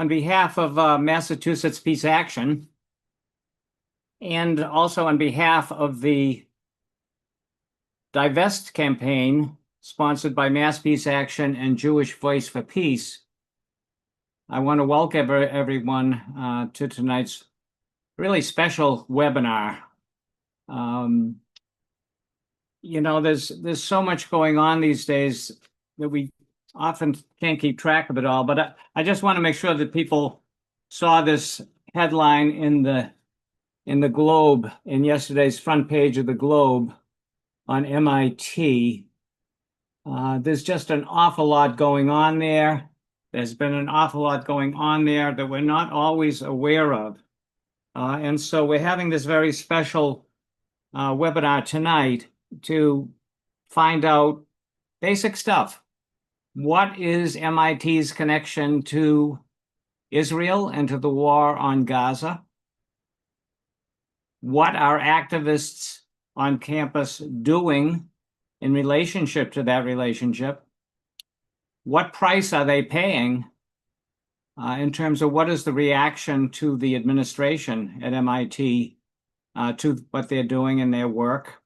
on behalf of Massachusetts Peace Action, and also on behalf of the Divest campaign sponsored by Mass Peace Action and Jewish Voice for Peace, I want to welcome everyone to tonight's really special webinar. There's so much going on these days that we often can't keep track of it all, but I just want to make sure that people saw this headline in the Globe, in yesterday's front page of the Globe on MIT. There's just an awful lot going on there. There's been an awful lot going on there that we're not always aware of. And so we're having this very special webinar tonight to find out basic stuff. What is MIT's connection to Israel and to the war on Gaza? What are activists on campus doing in relationship to that relationship? What price are they paying in terms of what is the reaction to the administration at MIT to what they're doing in their work?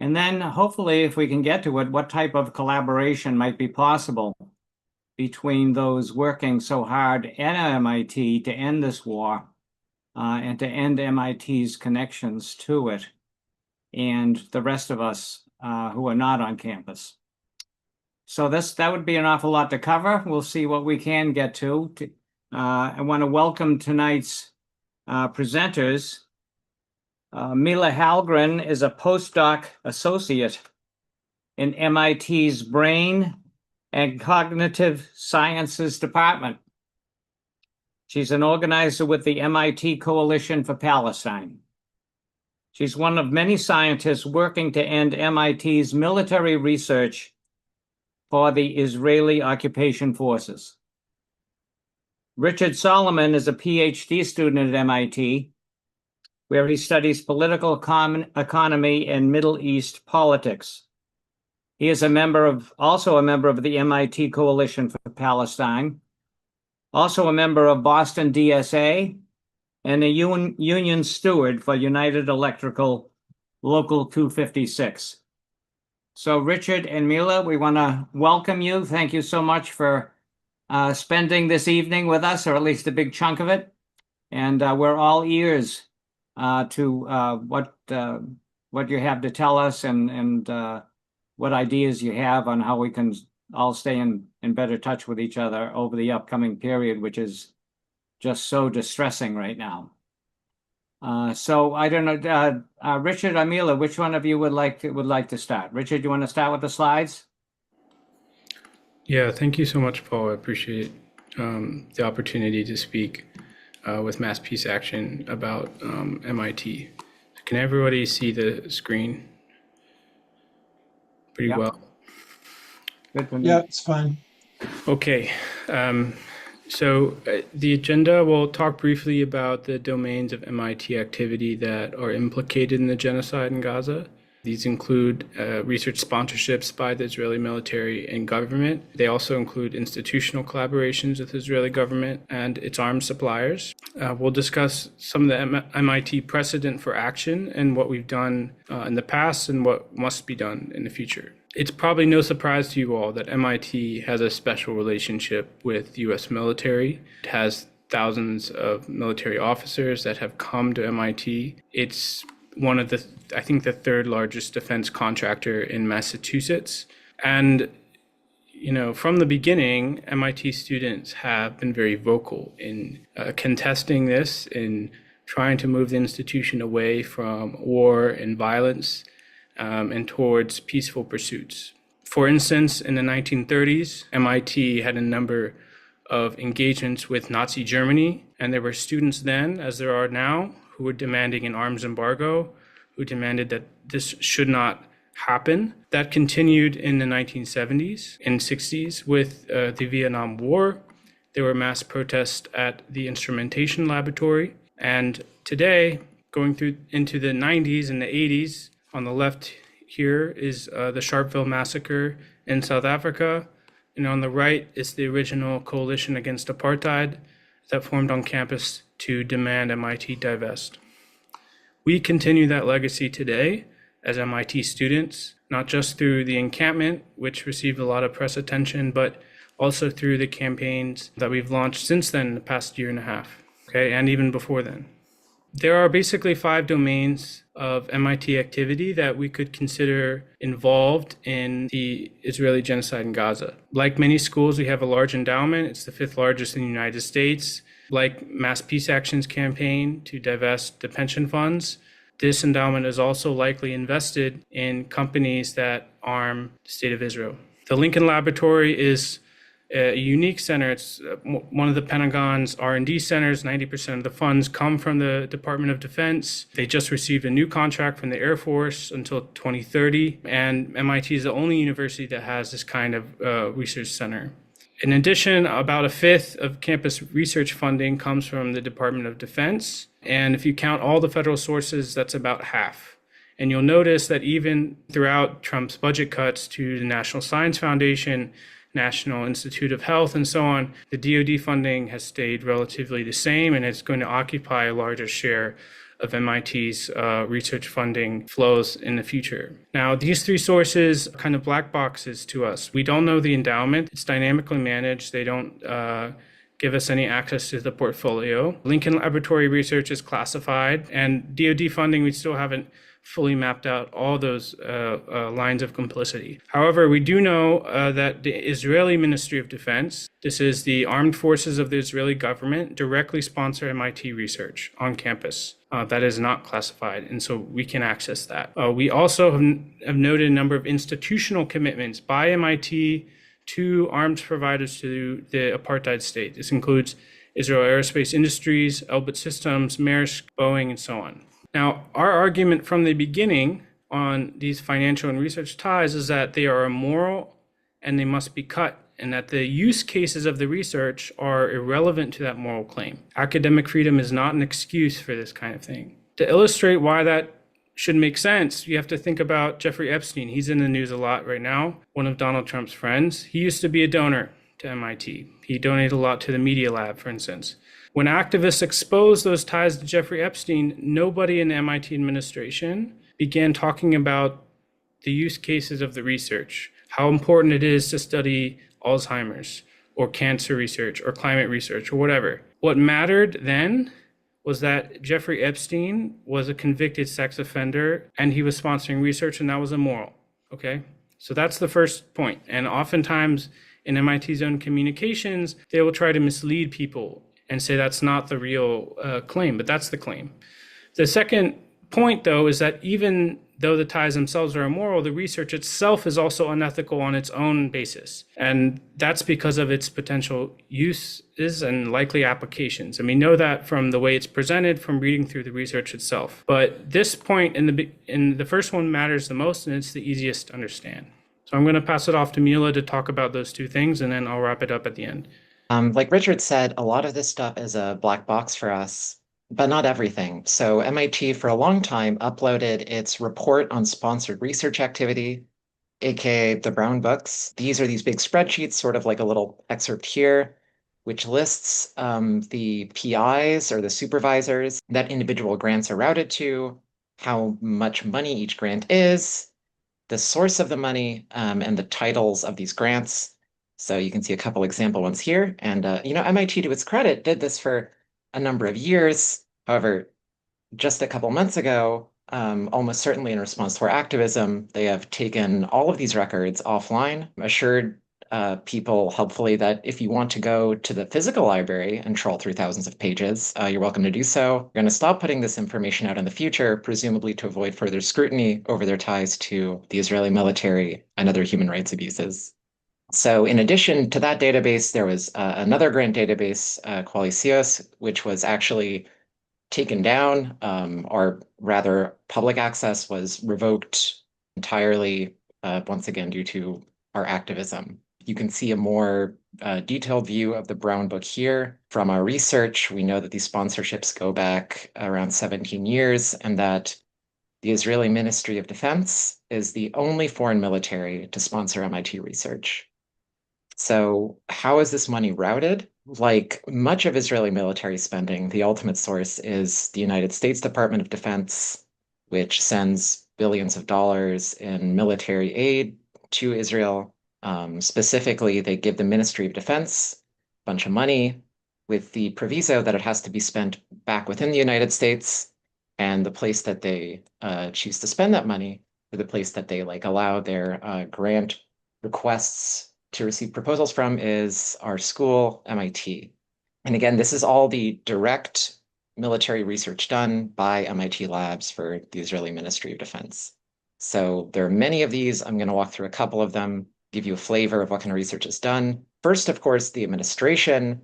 And then hopefully, if we can get to it, what type of collaboration might be possible between those working so hard at MIT to end this war and to end MIT's connections to it and the rest of us who are not on campus. So that would be an awful lot to cover. We'll see what we can get to. I want to welcome tonight's presenters. Mila Halgren is a postdoc associate in MIT's Brain and Cognitive Sciences Department. She's an organizer with the MIT Coalition for Palestine. She's one of many scientists working to end MIT's military research for the Israeli occupation forces. Richard Solomon is a PhD student at MIT, where he studies political economy and Middle East politics. He is also a member of the MIT Coalition for Palestine, also a member of Boston DSA, and a union steward for United Electrical Local 256. So Richard and Mila, we want to welcome you. Thank you so much for spending this evening with us, or at least a big chunk of it. And we're all ears to what you have to tell us and what ideas you have on how we can all stay in better touch with each other over the upcoming period, which is just so distressing right now. So I don't know, Richard or Mila, which one of you would like to start? Richard, you want to start with the slides? Yeah, thank you so much, Paul. I appreciate the opportunity to speak with Mass Peace Action about MIT. Can everybody see the screen pretty well? Yeah, it's fine. Okay. So the agenda will talk briefly about the domains of MIT activity that are implicated in the genocide in Gaza. These include research sponsorships by the Israeli military and government. They also include institutional collaborations with the Israeli government and its arms suppliers. We'll discuss some of the MIT precedent for action and what we've done in the past and what must be done in the future. It's probably no surprise to you all that MIT has a special relationship with the U.S. military. It has thousands of military officers that have come to MIT. It's one of the third largest defense contractor in Massachusetts. And, from the beginning, MIT students have been very vocal in contesting this, in trying to move the institution away from war and violence and towards peaceful pursuits. For instance, in the 1930s, MIT had a number of engagements with Nazi Germany, and there were students then, as there are now, who were demanding an arms embargo, who demanded that this should not happen. That continued in the 1970s and 60s with the Vietnam War. There were mass protests at the instrumentation laboratory. And today, going through into the 90s and the 80s, on the left here is the Sharpeville massacre in South Africa. And on the right is the original coalition against apartheid that formed on campus to demand MIT divest. We continue that legacy today as MIT students, not just through the encampment, which received a lot of press attention, but also through the campaigns that we've launched since then, the past year and a half, okay, and even before then. There are basically 5 domains of MIT activity that we could consider involved in the Israeli genocide in Gaza. Like many schools, we have a large endowment. It's the 5th largest in the United States. Like Mass Peace Action's campaign to divest the pension funds, this endowment is also likely invested in companies that arm the State of Israel. The Lincoln Laboratory is a unique center. It's one of the Pentagon's R&D centers. 90% of the funds come from the Department of Defense. They just received a new contract from the Air Force until 2030, and MIT is the only university that has this kind of research center. In addition, about 1/5 of campus research funding comes from the Department of Defense, and if you count all the federal sources, that's about half. And you'll notice that even throughout Trump's budget cuts to the National Science Foundation, National Institute of Health, and so on, the DoD funding has stayed relatively the same, and it's going to occupy a larger share of MIT's research funding flows in the future. Now, these 3 sources are kind of black boxes to us. We don't know the endowment. It's dynamically managed. They don't give us any access to the portfolio. Lincoln Laboratory research is classified, and DoD funding, we still haven't fully mapped out all those lines of complicity. However, we do know that the Israeli Ministry of Defense, this is the armed forces of the Israeli government, directly sponsor MIT research on campus. That is not classified, and so we can access that. We also have noted a number of institutional commitments by MIT to arms providers to the apartheid state. This includes Israel Aerospace Industries, Elbit Systems, Maersk, Boeing, and so on. Now, our argument from the beginning on these financial and research ties is that they are immoral and they must be cut, and that the use cases of the research are irrelevant to that moral claim. Academic freedom is not an excuse for this kind of thing. To illustrate why that should make sense, you have to think about Jeffrey Epstein. He's in the news a lot right now, one of Donald Trump's friends. He used to be a donor to MIT. He donated a lot to the Media Lab, for instance. When activists exposed those ties to Jeffrey Epstein, nobody in the MIT administration began talking about the use cases of the research, how important it is to study Alzheimer's or cancer research or climate research or whatever. What mattered then was that Jeffrey Epstein was a convicted sex offender and he was sponsoring research, and that was immoral. Okay, so that's the first point. And oftentimes in MIT's own communications, they will try to mislead people and say that's not the real claim, but that's the claim. The second point, though, is that even though the ties themselves are immoral, the research itself is also unethical on its own basis. And that's because of its potential uses and likely applications. And we know that from the way it's presented, from reading through the research itself. But this point in the first one matters the most, and it's the easiest to understand. So I'm going to pass it off to Mila to talk about those 2 things, and then I'll wrap it up at the end. Like Richard said, a lot of this stuff is a black box for us, but not everything. So MIT for a long time uploaded its report on sponsored research activity, aka the brown books. These are these big spreadsheets, sort of like a little excerpt here, which lists the PIs or the supervisors that individual grants are routed to, how much money each grant is, the source of the money, and the titles of these grants. So you can see a couple example ones here. And, MIT, to its credit, did this for a number of years. However, just a couple months ago, almost certainly in response to our activism, they have taken all of these records offline, assured people helpfully that if you want to go to the physical library and troll through thousands of pages, you're welcome to do so. We're going to stop putting this information out in the future, presumably to avoid further scrutiny over their ties to the Israeli military and other human rights abuses. So in addition to that database, there was another grant database, Coalicios, which was actually taken down, or rather public access was revoked entirely, once again, due to our activism. You can see a more detailed view of the Brown Book here. From our research, we know that these sponsorships go back around 17 years and that the Israeli Ministry of Defense is the only foreign military to sponsor MIT research. So how is this money routed? Like much of Israeli military spending, the ultimate source is the United States Department of Defense, which sends billions of dollars in military aid to Israel. Specifically, they give the Ministry of Defense a bunch of money with the proviso that it has to be spent back within the United States, and the place that they choose to spend that money, or the place that they like allow their grant requests to receive proposals from, is our school, MIT. And again, this is all the direct military research done by MIT labs for the Israeli Ministry of Defense. So there are many of these. I'm going to walk through a couple of them, give you a flavor of what kind of research is done. First, of course, the administration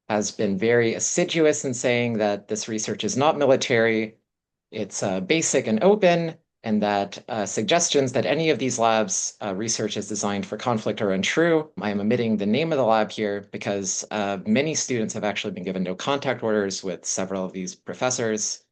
has been very assiduous in saying that this research is not military. It's basic and open, and that suggestions that any of these labs' research is designed for conflict are untrue. I am omitting the name of the lab here because many students have actually been given no contact orders with several of these professors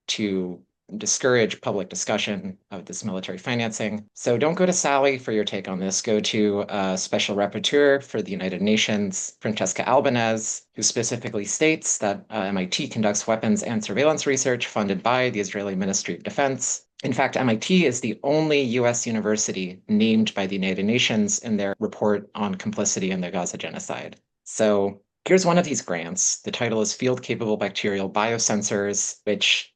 to discourage public discussion of this military financing. So don't go to Sally for your take on this. Go to Special Rapporteur for the United Nations, Francesca Albanese, who specifically states that MIT conducts weapons and surveillance research funded by the Israeli Ministry of Defense. In fact, MIT is the only US university named by the United Nations in their report on complicity in the Gaza genocide. So here's one of these grants. The title is Field Capable Bacterial Biosensors, which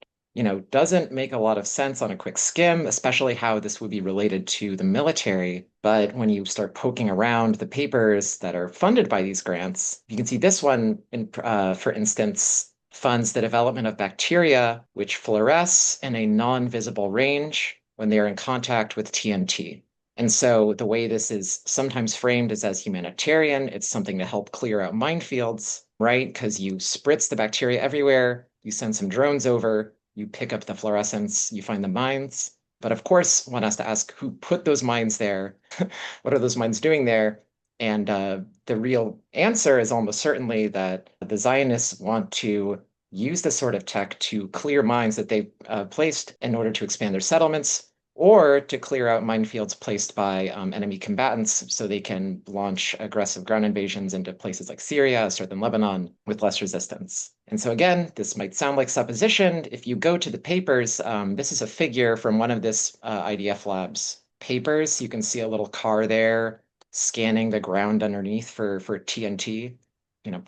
doesn't make a lot of sense on a quick skim, especially how this would be related to the military. But when you start poking around the papers that are funded by these grants, you can see this one, for instance, funds the development of bacteria which fluoresce in a non-visible range when they are in contact with TNT. And so the way this is sometimes framed is as humanitarian. It's something to help clear out minefields, right? Because you spritz the bacteria everywhere, you send some drones over, you pick up the fluorescence, you find the mines. But of course, one has to ask who put those mines there? What are those mines doing there? And the real answer is almost certainly that the Zionists want to use this sort of tech to clear mines that they've placed in order to expand their settlements, or to clear out minefields placed by enemy combatants so they can launch aggressive ground invasions into places like Syria, southern Lebanon, with less resistance. And so again, this might sound like supposition. If you go to the papers, this is a figure from one of this IDF lab's papers. You can see a little car there scanning the ground underneath for TNT,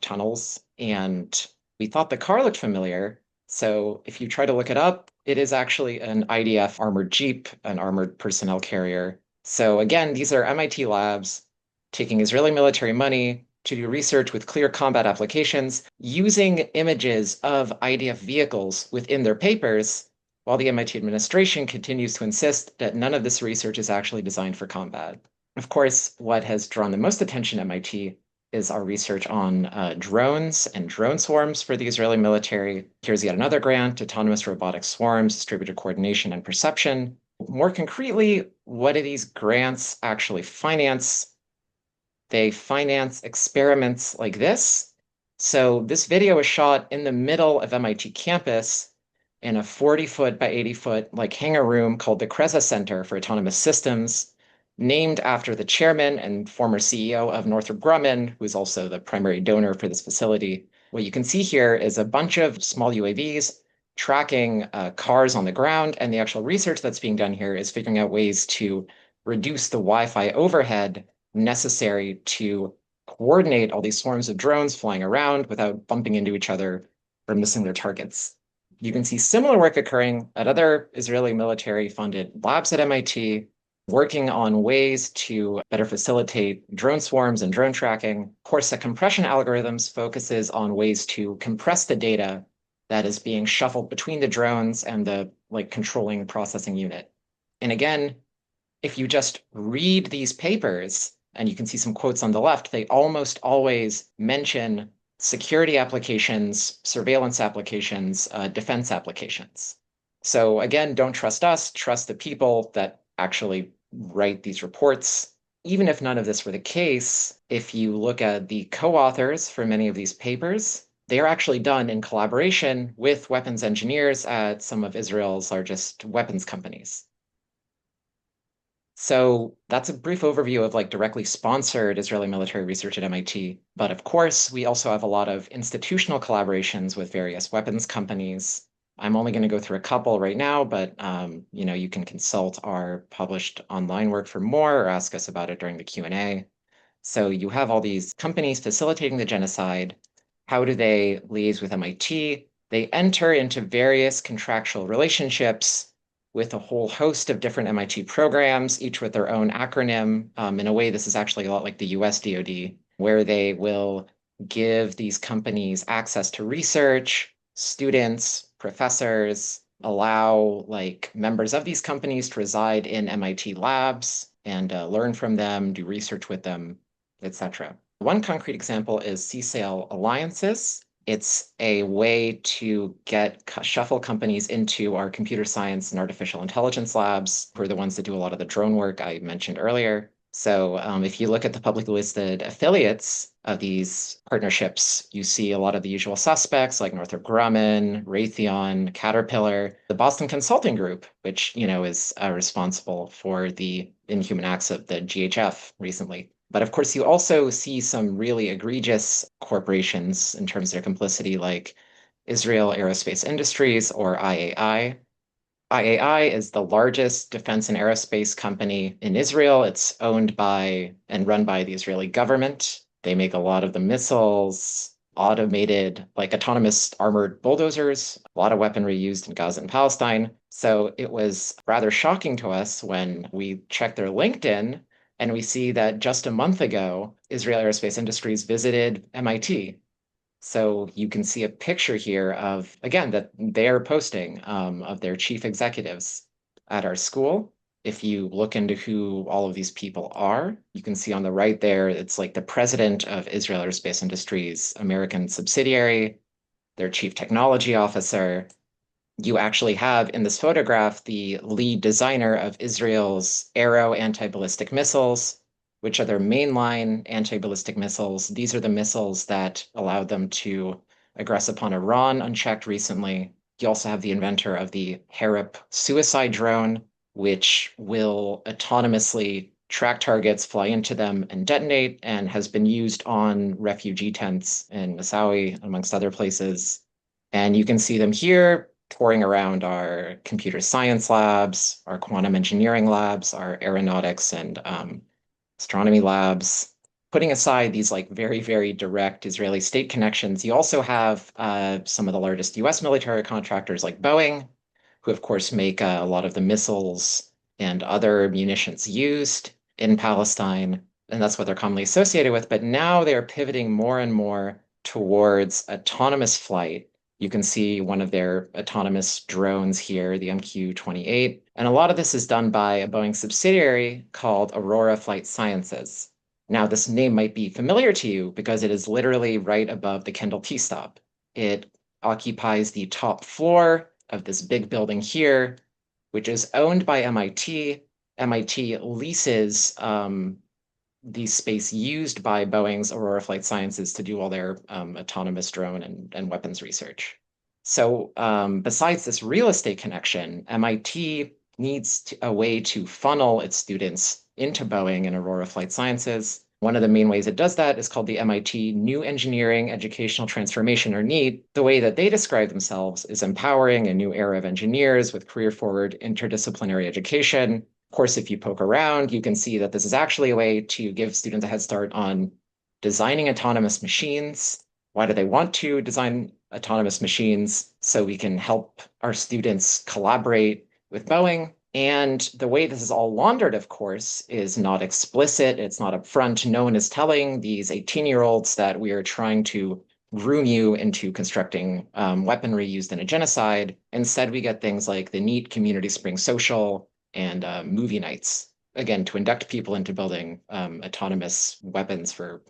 tunnels. And we thought the car looked familiar. So if you try to look it up, it is actually an IDF armored Jeep, an armored personnel carrier. So again, these are MIT labs taking Israeli military money to do research with clear combat applications, using images of IDF vehicles within their papers, while the MIT administration continues to insist that none of this research is actually designed for combat. Of course, what has drawn the most attention at MIT is our research on drones and drone swarms for the Israeli military. Here's yet another grant, Autonomous Robotic Swarms, Distributed Coordination and Perception. More concretely, what do these grants actually finance? They finance experiments like this. So this video was shot in the middle of MIT campus in a 40-foot by 80-foot hangar room called the Kreza Center for Autonomous Systems, named after the chairman and former CEO of Northrop Grumman, who is also the primary donor for this facility. What you can see here is a bunch of small UAVs tracking cars on the ground, and the actual research that's being done here is figuring out ways to reduce the Wi-Fi overhead necessary to coordinate all these swarms of drones flying around without bumping into each other or missing their targets. You can see similar work occurring at other Israeli military-funded labs at MIT, working on ways to better facilitate drone swarms and drone tracking. Of course, the compression algorithms focuses on ways to compress the data that is being shuffled between the drones and the controlling processing unit. And again, if you just read these papers, and you can see some quotes on the left, they almost always mention security applications, surveillance applications, defense applications. So again, don't trust us, trust the people that actually write these reports. Even if none of this were the case, if you look at the co-authors for many of these papers, they are actually done in collaboration with weapons engineers at some of Israel's largest weapons companies. So that's a brief overview of like directly sponsored Israeli military research at MIT. But of course, we also have a lot of institutional collaborations with various weapons companies. I'm only going to go through a couple right now, but you can consult our published online work for more or ask us about it during the Q&A. So you have all these companies facilitating the genocide. How do they liaise with MIT? They enter into various contractual relationships with a whole host of different MIT programs, each with their own acronym. In a way, this is actually a lot like the US DoD, where they will give these companies access to research, students, professors, allow like members of these companies to reside in MIT labs and learn from them, do research with them, etc. One concrete example is CSAIL alliances. It's a way to shuffle companies into our computer science and artificial intelligence labs, who are the ones that do a lot of the drone work I mentioned earlier. So if you look at the publicly listed affiliates of these partnerships, you see a lot of the usual suspects like Northrop Grumman, Raytheon, Caterpillar, the Boston Consulting Group, which is responsible for the inhuman acts of the GHF recently. But of course, you also see some really egregious corporations in terms of their complicity, like Israel Aerospace Industries, or IAI. IAI is the largest defense and aerospace company in Israel. It's owned by and run by the Israeli government. They make a lot of the missiles, automated, like autonomous armored bulldozers, a lot of weaponry used in Gaza and Palestine. So it was rather shocking to us when we checked their LinkedIn and we see that just a month ago, Israel Aerospace Industries visited MIT. So you can see a picture here of, again, that they're posting of their chief executives at our school. If you look into who all of these people are, you can see on the right there, it's like the president of Israel Aerospace Industries American subsidiary, their chief technology officer. You actually have in this photograph the lead designer of Israel's Arrow anti-ballistic missiles, which are their mainline anti-ballistic missiles. These are the missiles that allowed them to aggress upon Iran unchecked recently. You also have the inventor of the Harop suicide drone, which will autonomously track targets, fly into them, and detonate, and has been used on refugee tents in Massawi, amongst other places. And you can see them here touring around our computer science labs, our quantum engineering labs, our aeronautics and astronomy labs. Putting aside these like very, very direct Israeli state connections, you also have some of the largest US military contractors like Boeing, who of course make a lot of the missiles and other munitions used in Palestine. And that's what they're commonly associated with. But now they're pivoting more and more towards autonomous flight. You can see one of their autonomous drones here, the MQ-28. And a lot of this is done by a Boeing subsidiary called Aurora Flight Sciences. Now, this name might be familiar to you because it is literally right above the Kendall T-stop. It occupies the top floor of this big building here, which is owned by MIT. MIT leases the space used by Boeing's Aurora Flight Sciences to do all their autonomous drone and weapons research. So besides this real estate connection, MIT needs a way to funnel its students into Boeing and Aurora Flight Sciences. One of the main ways it does that is called the MIT New Engineering Educational Transformation, or NEET. The way that they describe themselves is empowering a new era of engineers with career-forward interdisciplinary education. Of course, if you poke around, you can see that this is actually a way to give students a head start on designing autonomous machines. Why do they want to design autonomous machines? So we can help our students collaborate with Boeing. And the way this is all laundered, of course, is not explicit. It's not upfront. No one is telling these 18-year-olds that we are trying to groom you into constructing weaponry used in a genocide. Instead, we get things like the NEET Community Spring Social and movie nights, again, to induct people into building autonomous weapons for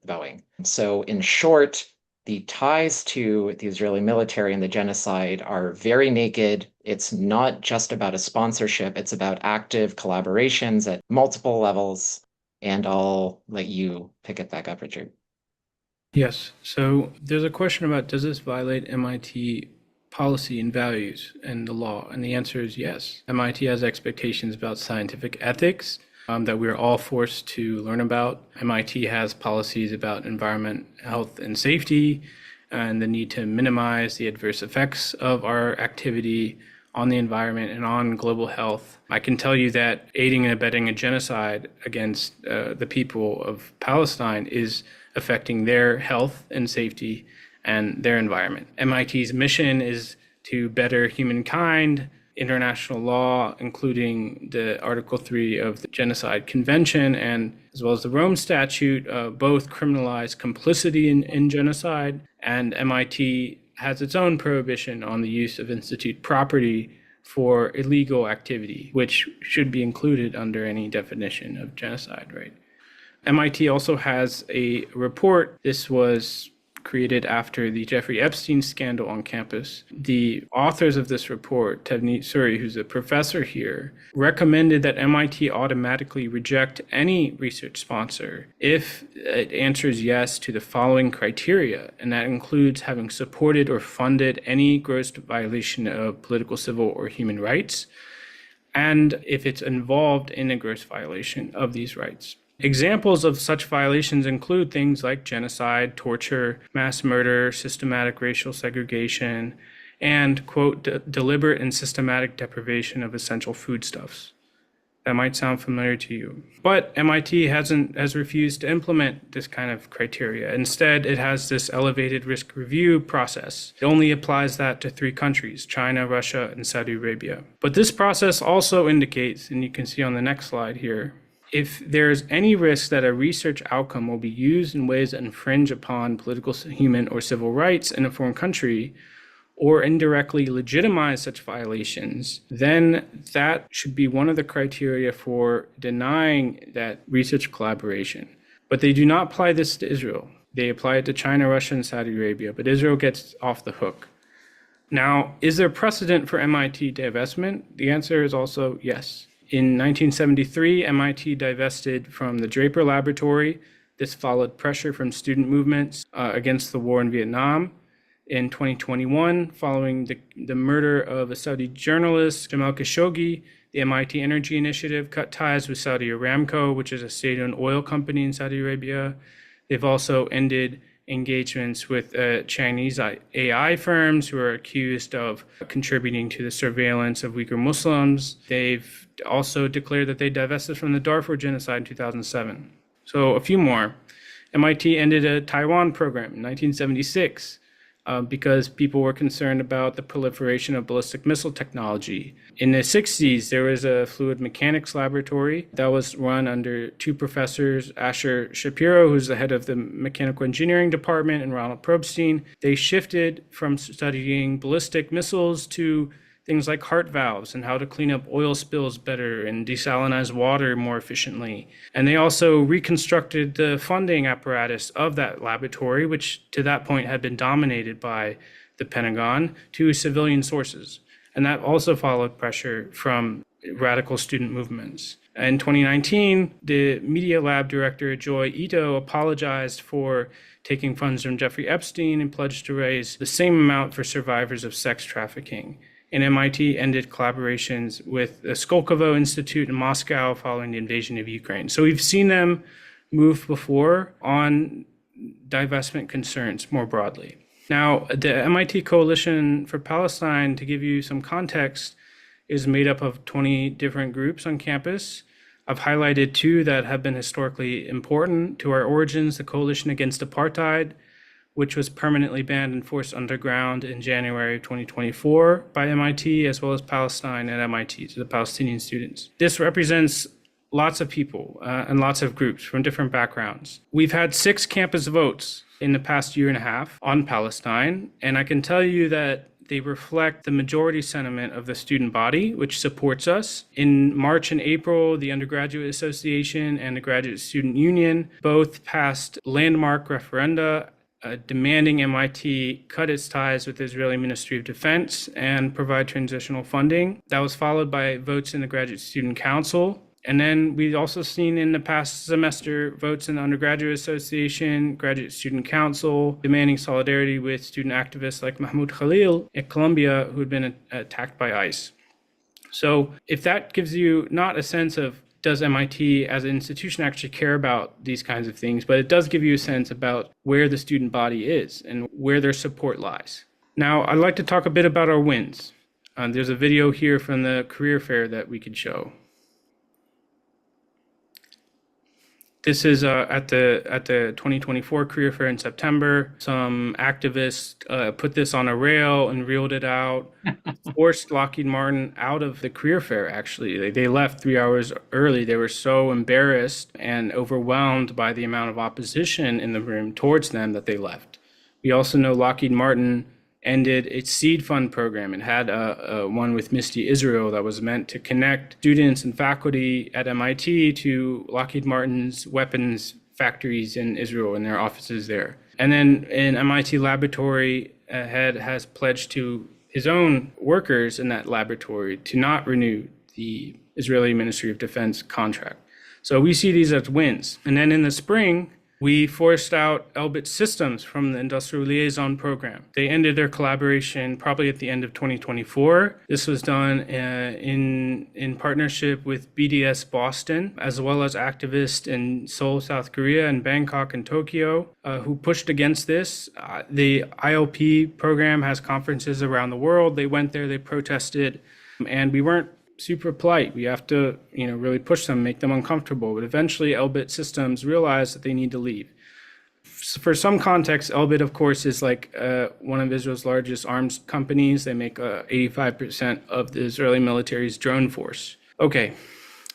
Boeing. So in short, the ties to the Israeli military and the genocide are very naked. It's not just about a sponsorship, it's about active collaborations at multiple levels. And I'll let you pick it back up, Richard. Yes. So there's a question about, does this violate MIT policy and values and the law? And the answer is yes. MIT has expectations about scientific ethics that we're all forced to learn about. MIT has policies about environment, health, and safety, and the need to minimize the adverse effects of our activity on the environment and on global health. I can tell you that aiding and abetting a genocide against the people of Palestine is affecting their health and safety and their environment. MIT's mission is to better humankind. International law, including the Article 3 of the Genocide Convention and as well as the Rome Statute, both criminalize complicity in genocide, and MIT has its own prohibition on the use of institute property for illegal activity, which should be included under any definition of genocide, right? MIT also has a report. This was created after the Jeffrey Epstein scandal on campus. The authors of this report, Tevneet Suri, who's a professor here, recommended that MIT automatically reject any research sponsor if it answers yes to the following criteria, and that includes having supported or funded any gross violation of political, civil, or human rights, and if it's involved in a gross violation of these rights. Examples of such violations include things like genocide, torture, mass murder, systematic racial segregation, and, quote, deliberate and systematic deprivation of essential foodstuffs. That might sound familiar to you. But MIT has refused to implement this kind of criteria. Instead, it has this elevated risk review process. It only applies that to 3 countries, China, Russia, and Saudi Arabia. But this process also indicates, and you can see on the next slide here, if there's any risk that a research outcome will be used in ways that infringe upon political, human, or civil rights in a foreign country, or indirectly legitimize such violations, then that should be one of the criteria for denying that research collaboration. But they do not apply this to Israel. They apply it to China, Russia, and Saudi Arabia, but Israel gets off the hook. Now, is there precedent for MIT divestment? The answer is also yes. In 1973, MIT divested from the Draper Laboratory. This followed pressure from student movements against the war in Vietnam. In 2021, following the murder of a Saudi journalist, Jamal Khashoggi, the MIT Energy Initiative cut ties with Saudi Aramco, which is a state-owned oil company in Saudi Arabia. They've also ended engagements with Chinese AI firms who are accused of contributing to the surveillance of Uyghur Muslims. They've also declared that they divested from the Darfur genocide in 2007. So a few more. MIT ended a Taiwan program in 1976 because people were concerned about the proliferation of ballistic missile technology. In the 60s, there was a fluid mechanics laboratory that was run under 2 professors, Asher Shapiro, who's the head of the mechanical engineering department, and Ronald Probstein. They shifted from studying ballistic missiles to things like heart valves and how to clean up oil spills better and desalinize water more efficiently. And they also reconstructed the funding apparatus of that laboratory, which to that point had been dominated by the Pentagon, to civilian sources. And that also followed pressure from radical student movements. In 2019, the Media Lab director, Joy Ito, apologized for taking funds from Jeffrey Epstein and pledged to raise the same amount for survivors of sex trafficking. And MIT ended collaborations with the Skolkovo Institute in Moscow following the invasion of Ukraine. So we've seen them move before on divestment concerns more broadly. Now, the MIT Coalition for Palestine, to give you some context, is made up of 20 different groups on campus. I've highlighted 2 that have been historically important to our origins: the Coalition Against Apartheid, which was permanently banned and forced underground in January 2024 by MIT, as well as Palestine at MIT, to the Palestinian students. This represents lots of people and lots of groups from different backgrounds. We've had 6 campus votes in the past year and a half on Palestine, and I can tell you that they reflect the majority sentiment of the student body, which supports us. In March and April, the Undergraduate Association and the Graduate Student Union both passed landmark referenda demanding MIT cut its ties with the Israeli Ministry of Defense and provide transitional funding. That was followed by votes in the Graduate Student Council And then we've also seen in the past semester votes in the Undergraduate Association, Graduate Student Council, demanding solidarity with student activists like Mahmoud Khalil at Columbia, who had been attacked by ICE. So if that gives you not a sense of does MIT as an institution actually care about these kinds of things, but it does give you a sense about where the student body is and where their support lies. Now, I'd like to talk a bit about our wins. There's a video here from the career fair that we could show. This is at the 2024 career fair in September. Some activists put this on a rail and reeled it out, forced Lockheed Martin out of the career fair, actually. They left 3 hours early. They were so embarrassed and overwhelmed by the amount of opposition in the room towards them that they left. We also know Lockheed Martin ended its seed fund program. It had one with Misty Israel that was meant to connect students and faculty at MIT to Lockheed Martin's weapons factories in Israel and their offices there. And then an MIT laboratory head has pledged to his own workers in that laboratory to not renew the Israeli Ministry of Defense contract. So we see these as wins. And then in the spring, we forced out Elbit Systems from the Industrial Liaison Program. They ended their collaboration probably at the end of 2024. This was done in partnership with BDS Boston, as well as activists in Seoul, South Korea, and Bangkok and Tokyo, who pushed against this. The ILP program has conferences around the world. They went there, they protested, and we weren't super polite. We have to, really push them, make them uncomfortable. But eventually, Elbit Systems realized that they need to leave. For some context, Elbit, of course, is like one of Israel's largest arms companies. They make 85% of the Israeli military's drone force. Okay,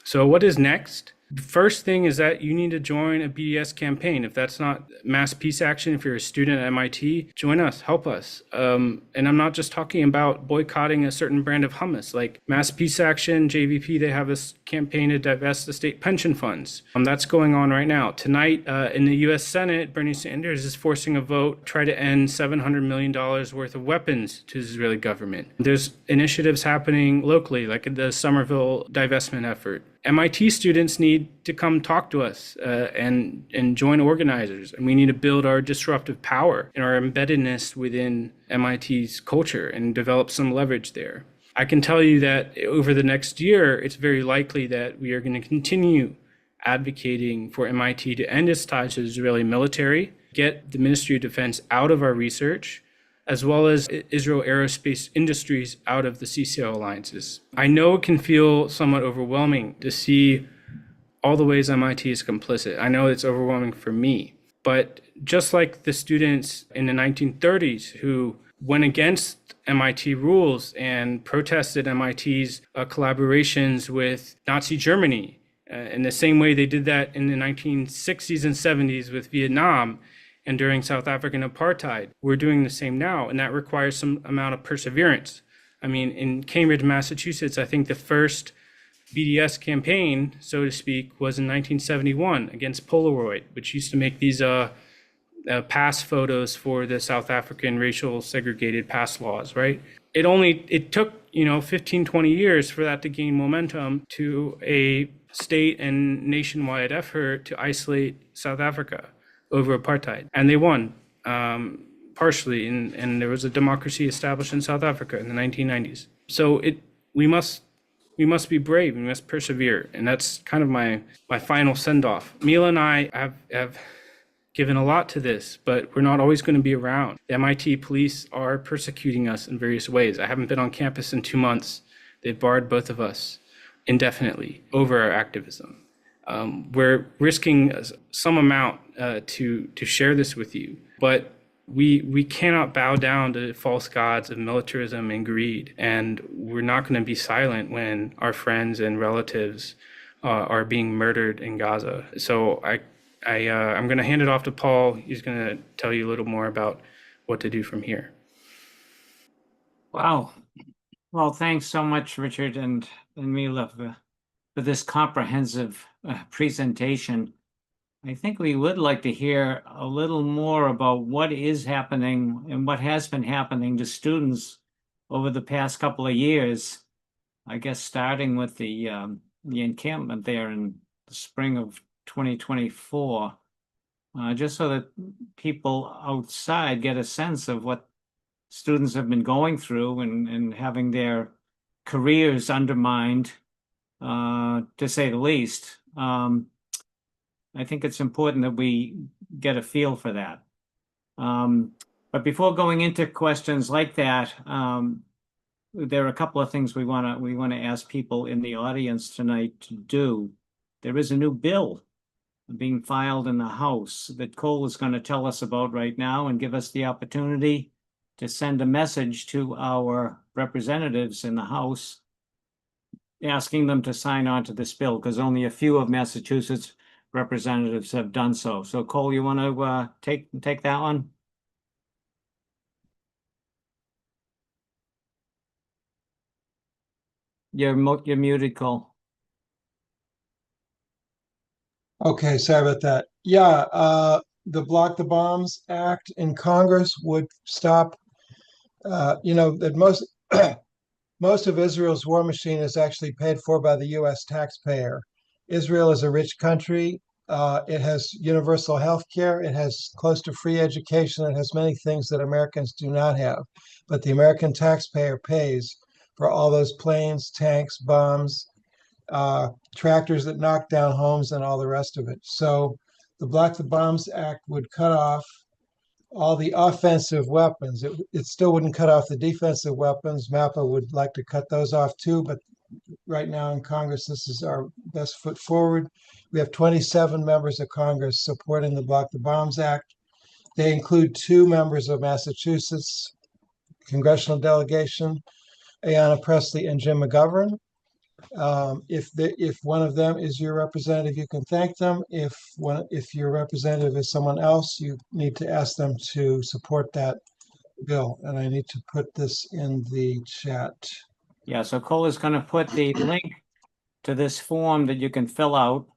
so what is next? The first thing is that you need to join a BDS campaign. If that's not mass peace action, if you're a student at MIT, join us, help us. And I'm not just talking about boycotting a certain brand of hummus. Like Mass Peace Action, JVP, they have this campaign to divest the state pension funds. That's going on right now. Tonight in the US Senate, Bernie Sanders is forcing a vote, try to end $700 million worth of weapons to the Israeli government. There's initiatives happening locally, like the Somerville divestment effort. MIT students need to come talk to us and join organizers. And we need to build our disruptive power and our embeddedness within MIT's culture and develop some leverage there. I can tell you that over the next year, it's very likely that we are going to continue advocating for MIT to end its ties to the Israeli military, get the Ministry of Defense out of our research, as well as Israel Aerospace Industries out of the CCL alliances. I know it can feel somewhat overwhelming to see all the ways MIT is complicit. I know it's overwhelming for me, but just like the students in the 1930s who went against MIT rules and protested MIT's collaborations with Nazi Germany, in the same way they did that in the 1960s and 70s with Vietnam, and during South African apartheid, we're doing the same now, and that requires some amount of perseverance. I mean, in Cambridge, Massachusetts, I think the first BDS campaign, so to speak, was in 1971 against Polaroid, which used to make these pass photos for the South African racial segregated pass laws, right? It took, 15, 20 years for that to gain momentum to a state and nationwide effort to isolate South Africa over apartheid, and they won partially, and there was a democracy established in South Africa in the 1990s. So we must be brave, we must persevere, and that's kind of my final send-off. Mila and I have given a lot to this, but we're not always going to be around. The MIT police are persecuting us in various ways. I haven't been on campus in 2 months. They've barred both of us indefinitely over our activism. We're risking some amount to share this with you, but we cannot bow down to false gods of militarism and greed, and we're not going to be silent when our friends and relatives are being murdered in Gaza. So I'm going to hand it off to Paul. He's going to tell you a little more about what to do from here. Wow. Well, thanks so much, Richard and Mila, for this comprehensive presentation. I think we would like to hear a little more about what is happening and what has been happening to students over the past couple of years. I guess starting with the the encampment there in the spring of 2024, just so that people outside get a sense of what students have been going through and having their careers undermined, to say the least. I think it's important that we get a feel for that. But before going into questions like that, there are a couple of things we want to ask people in the audience tonight to do. There is a new bill being filed in the House that Cole is going to tell us about right now and give us the opportunity to send a message to our representatives in the House, asking them to sign on to this bill, because only a few of Massachusetts representatives have done so. So Cole, you want to take that one? You're muted, Cole. Okay, sorry about that. Yeah, the Block the Bombs Act in Congress would stop, that most of Israel's war machine is actually paid for by the US taxpayer. Israel is a rich country. It has universal health care. It has close to free education. It has many things that Americans do not have. But the American taxpayer pays for all those planes, tanks, bombs, tractors that knock down homes, and all the rest of it. So the Block the Bombs Act would cut off all the offensive weapons. It still wouldn't cut off the defensive weapons. MAPA would like to cut those off too, but right now in Congress, this is our best foot forward. We have 27 members of Congress supporting the Block the Bombs Act. They include 2 members of Massachusetts congressional delegation, Ayanna Pressley and Jim McGovern. If one of them is your representative, you can thank them. If your representative is someone else, you need to ask them to support that bill. And I need to put this in the chat. Yeah, so Cole is going to put the link to this form that you can fill out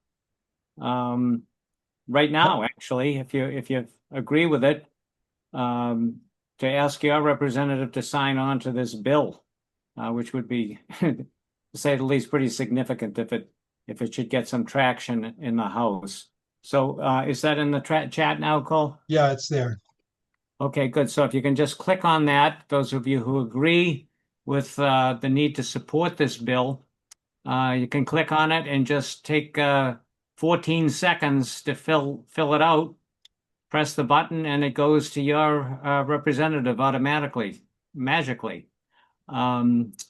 right now, actually, if you agree with it, to ask your representative to sign on to this bill, which would be, to say the least, pretty significant if it should get some traction in the House. So is that in the chat now, Cole? Yeah, it's there. Okay, good. So if you can just click on that, those of you who agree with the need to support this bill, you can click on it and just take 14 seconds to fill it out. Press the button and it goes to your representative automatically, magically.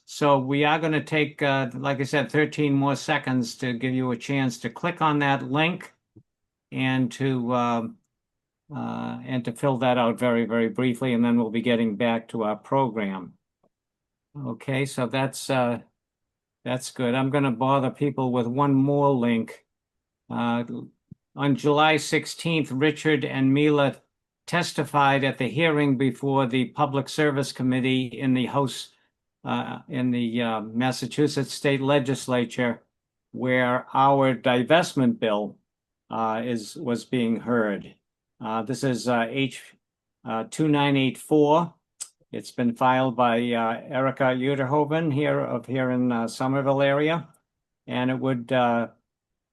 So we are going to take, like I said, 13 more seconds to give you a chance to click on that link and to fill that out very, very briefly, and then we'll be getting back to our program. Okay, so that's good. I'm going to bother people with one more link. On July 16th, Richard and Mila testified at the hearing before the Public Service Committee in the House, in the Massachusetts State Legislature, where our divestment bill was being heard. This is H 2984. It's been filed by Erica Uterhoven here in Somerville area, and it would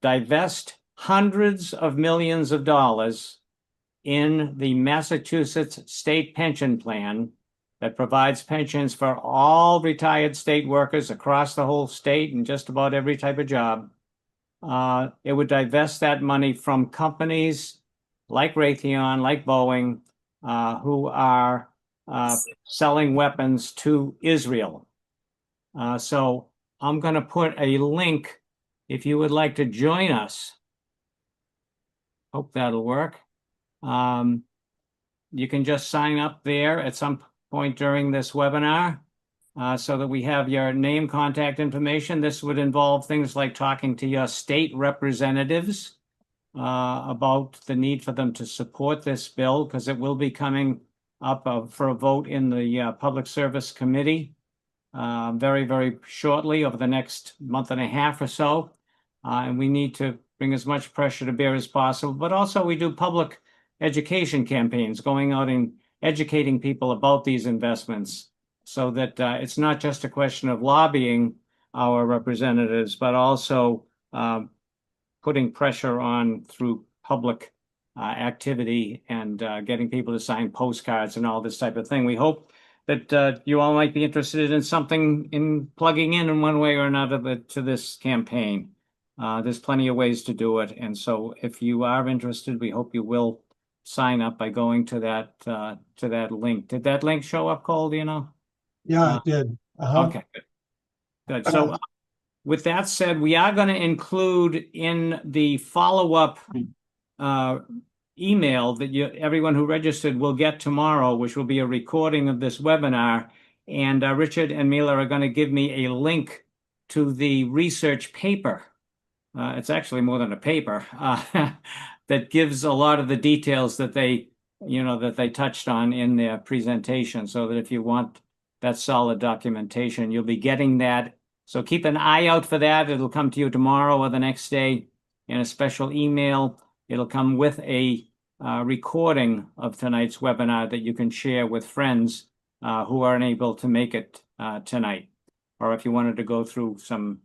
divest hundreds of millions of dollars in the Massachusetts state pension plan that provides pensions for all retired state workers across the whole state and just about every type of job. It would divest that money from companies like Raytheon, like Boeing, who are selling weapons to Israel. So I'm going to put a link if you would like to join us. Hope that'll work. You can just sign up there at some point during this webinar so that we have your name, contact information. This would involve things like talking to your state representatives about the need for them to support this bill, because it will be coming up for a vote in the Public Service Committee very, very shortly, over the next month and a half or so. And we need to bring as much pressure to bear as possible. But also we do public education campaigns, going out and educating people about these investments, so that it's not just a question of lobbying, our representatives, but also putting pressure on through public activity and getting people to sign postcards and all this type of thing. We hope that you all might be interested in something in plugging in one way or another to this campaign. There's plenty of ways to do it. And so if you are interested, we hope you will sign up by going to that link. Did that link show up, Cole? Do you know? Yeah, it did. Okay, good. So with that said, we are going to include in the follow-up email that everyone who registered will get tomorrow, which will be a recording of this webinar. And Richard and Mila are going to give me a link to the research paper. It's actually more than a paper that gives a lot of the details that they touched on in their presentation, so that if you want that solid documentation, you'll be getting that. So keep an eye out for that. It'll come to you tomorrow or the next day in a special email. It'll come with a recording of tonight's webinar that you can share with friends who aren't able to make it tonight. Or if you wanted to go through some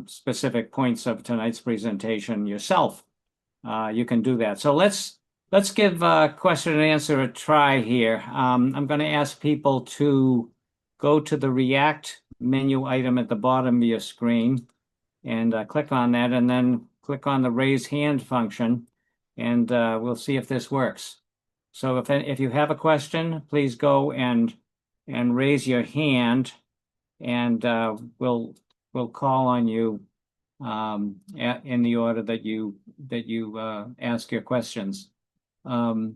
specific points of tonight's presentation yourself, you can do that. So let's give question and answer a try here. I'm going to ask people to go to the React menu item at the bottom of your screen and click on that, and then click on the raise hand function, and we'll see if this works. So if you have a question, please go and raise your hand, and we'll call on you in the order that you ask your questions. For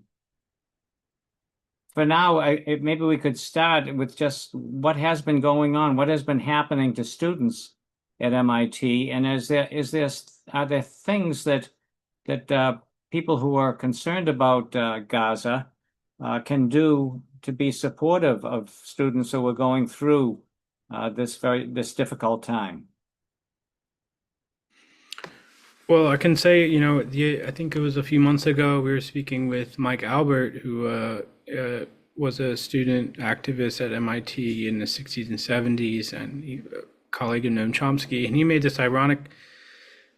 now, maybe we could start with just what has been going on, what has been happening to students at MIT, and are there things that people who are concerned about Gaza can do to be supportive of students who are going through this difficult time? Well, I can say, I think it was a few months ago, we were speaking with Mike Albert, who was a student activist at MIT in the 60s and 70s, and a colleague of Noam Chomsky, and he made this ironic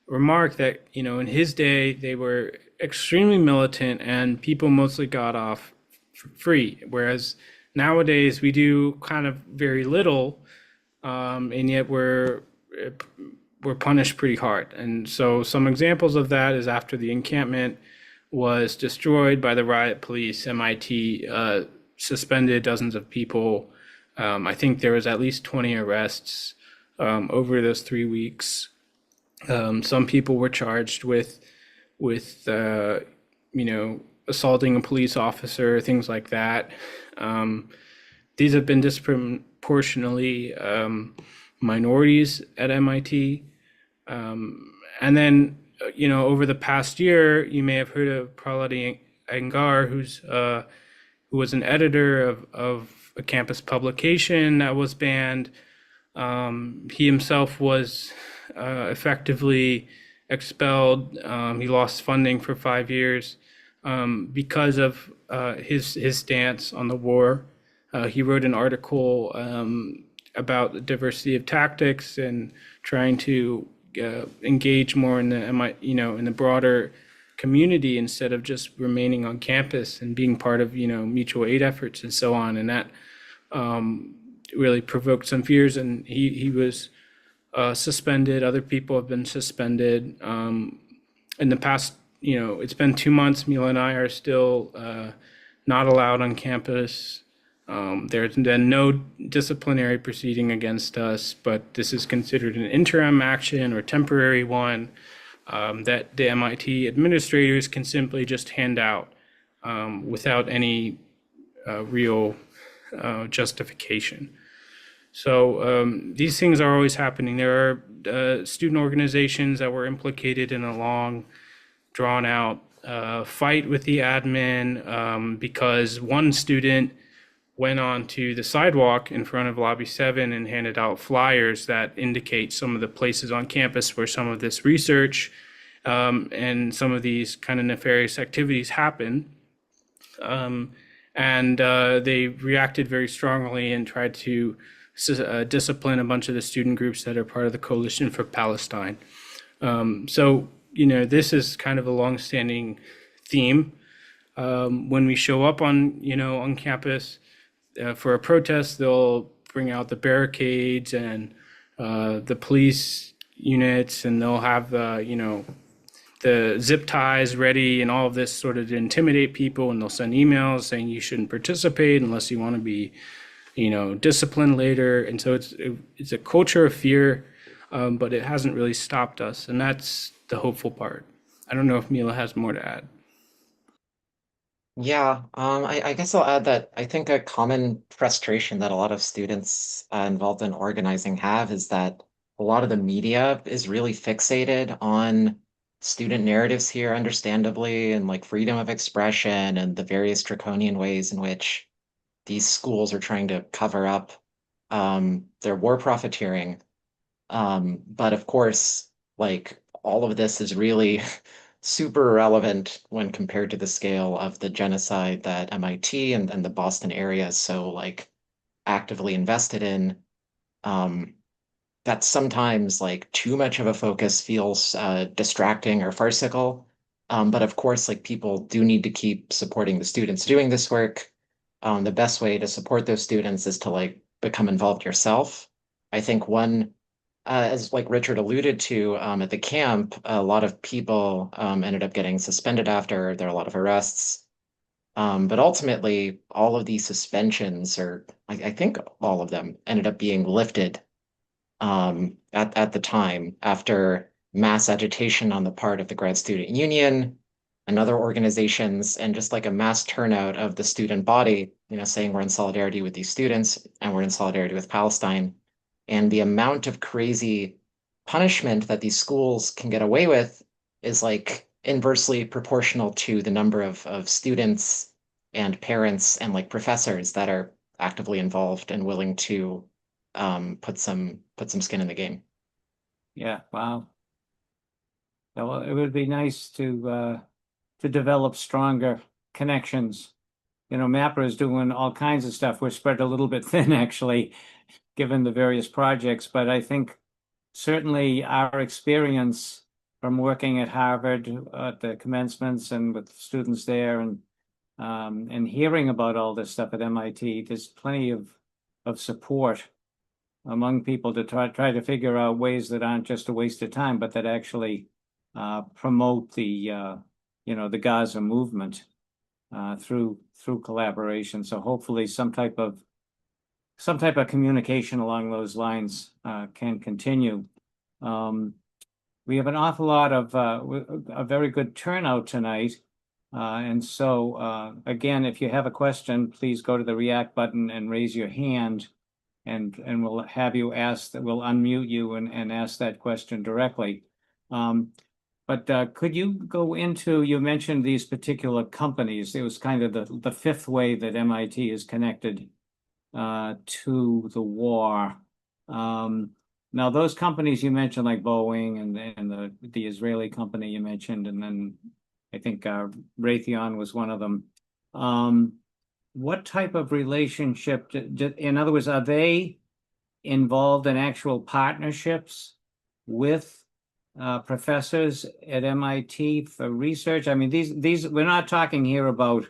remark that, in his day, they were extremely militant and people mostly got off free, whereas nowadays we do kind of very little, and yet we're punished pretty hard. And so some examples of that is after the encampment was destroyed by the riot police, MIT suspended dozens of people. I think there was at least 20 arrests over those 3 weeks. Some people were charged with assaulting a police officer, things like that. These have been disproportionately minorities at MIT. And then, over the past year, you may have heard of Prahlad Iyengar, who was an editor of a campus publication that was banned. He himself was effectively expelled. He lost funding for 5 years because of his stance on the war. He wrote an article about the diversity of tactics and trying to engage more in the broader community instead of just remaining on campus and being part of mutual aid efforts and so on. And that really provoked some fears, and he was suspended. Other people have been suspended. In the past, it's been 2 months. Mila and I are still not allowed on campus. There's been no disciplinary proceeding against us, but this is considered an interim action or temporary one that the MIT administrators can simply just hand out without any real justification. So these things are always happening. There are student organizations that were implicated in a long, drawn-out fight with the admin because one student went on to the sidewalk in front of Lobby 7 and handed out flyers that indicate some of the places on campus where some of this research and some of these kind of nefarious activities happen. And they reacted very strongly and tried to discipline a bunch of the student groups that are part of the Coalition for Palestine. So, you know, this is kind of a longstanding theme. When we show up on, you know, on campus for a protest, they'll bring out the barricades and the police units, and they'll have, you know, the zip ties ready and all of this sort of to intimidate people, and they'll send emails saying you shouldn't participate unless you want to be, you know, disciplined later. And so it's a culture of fear, but it hasn't really stopped us, and that's the hopeful part. I don't know if Mila has more to add. Yeah, I guess I'll add that I think a common frustration that a lot of students involved in organizing have is that a lot of the media is really fixated on student narratives here, understandably, and like freedom of expression and the various draconian ways in which these schools are trying to cover up their war profiteering. But of course, like all of this is really super relevant when compared to the scale of the genocide that MIT and the Boston area is so like actively invested in. Um, that sometimes like too much of a focus feels distracting or farcical. But of course, like people do need to keep supporting the students doing this work. The best way to support those students is to like become involved yourself. I think one as like Richard alluded to at the camp, a lot of people ended up getting suspended after. There are a lot of arrests. But ultimately, all of these suspensions, or I think all of them, ended up being lifted at the time after mass agitation on the part of the grad student union and other organizations, and just like a mass turnout of the student body, you know, saying we're in solidarity with these students and we're in solidarity with Palestine. And the amount of crazy punishment that these schools can get away with is like inversely proportional to the number of students and parents and like professors that are actively involved and willing to put some skin in the game. Yeah, wow. So it would be nice to develop stronger connections. You know, MAPPR is doing all kinds of stuff. We're spread a little bit thin, actually, given the various projects. But I think certainly our experience from working at Harvard at the commencements and with students there, and hearing about all this stuff at MIT, there's plenty of support among people to try to figure out ways that aren't just a waste of time, but that actually promote the you know, the Gaza movement through collaboration. So hopefully some type of communication along those lines can continue. We have an awful lot of a very good turnout tonight. And so again, if you have a question, please go to the React button and raise your hand, and we'll have you ask that. We'll unmute you and ask that question directly. But could you go into, you mentioned these particular companies. It was kind of the fifth way that MIT is connected to the war. Now, those companies you mentioned, like Boeing and the Israeli company you mentioned, and then I think Raytheon was one of them. What type of relationship, in other words, are they involved in actual partnerships with professors at MIT for research? I mean, these we're not talking here about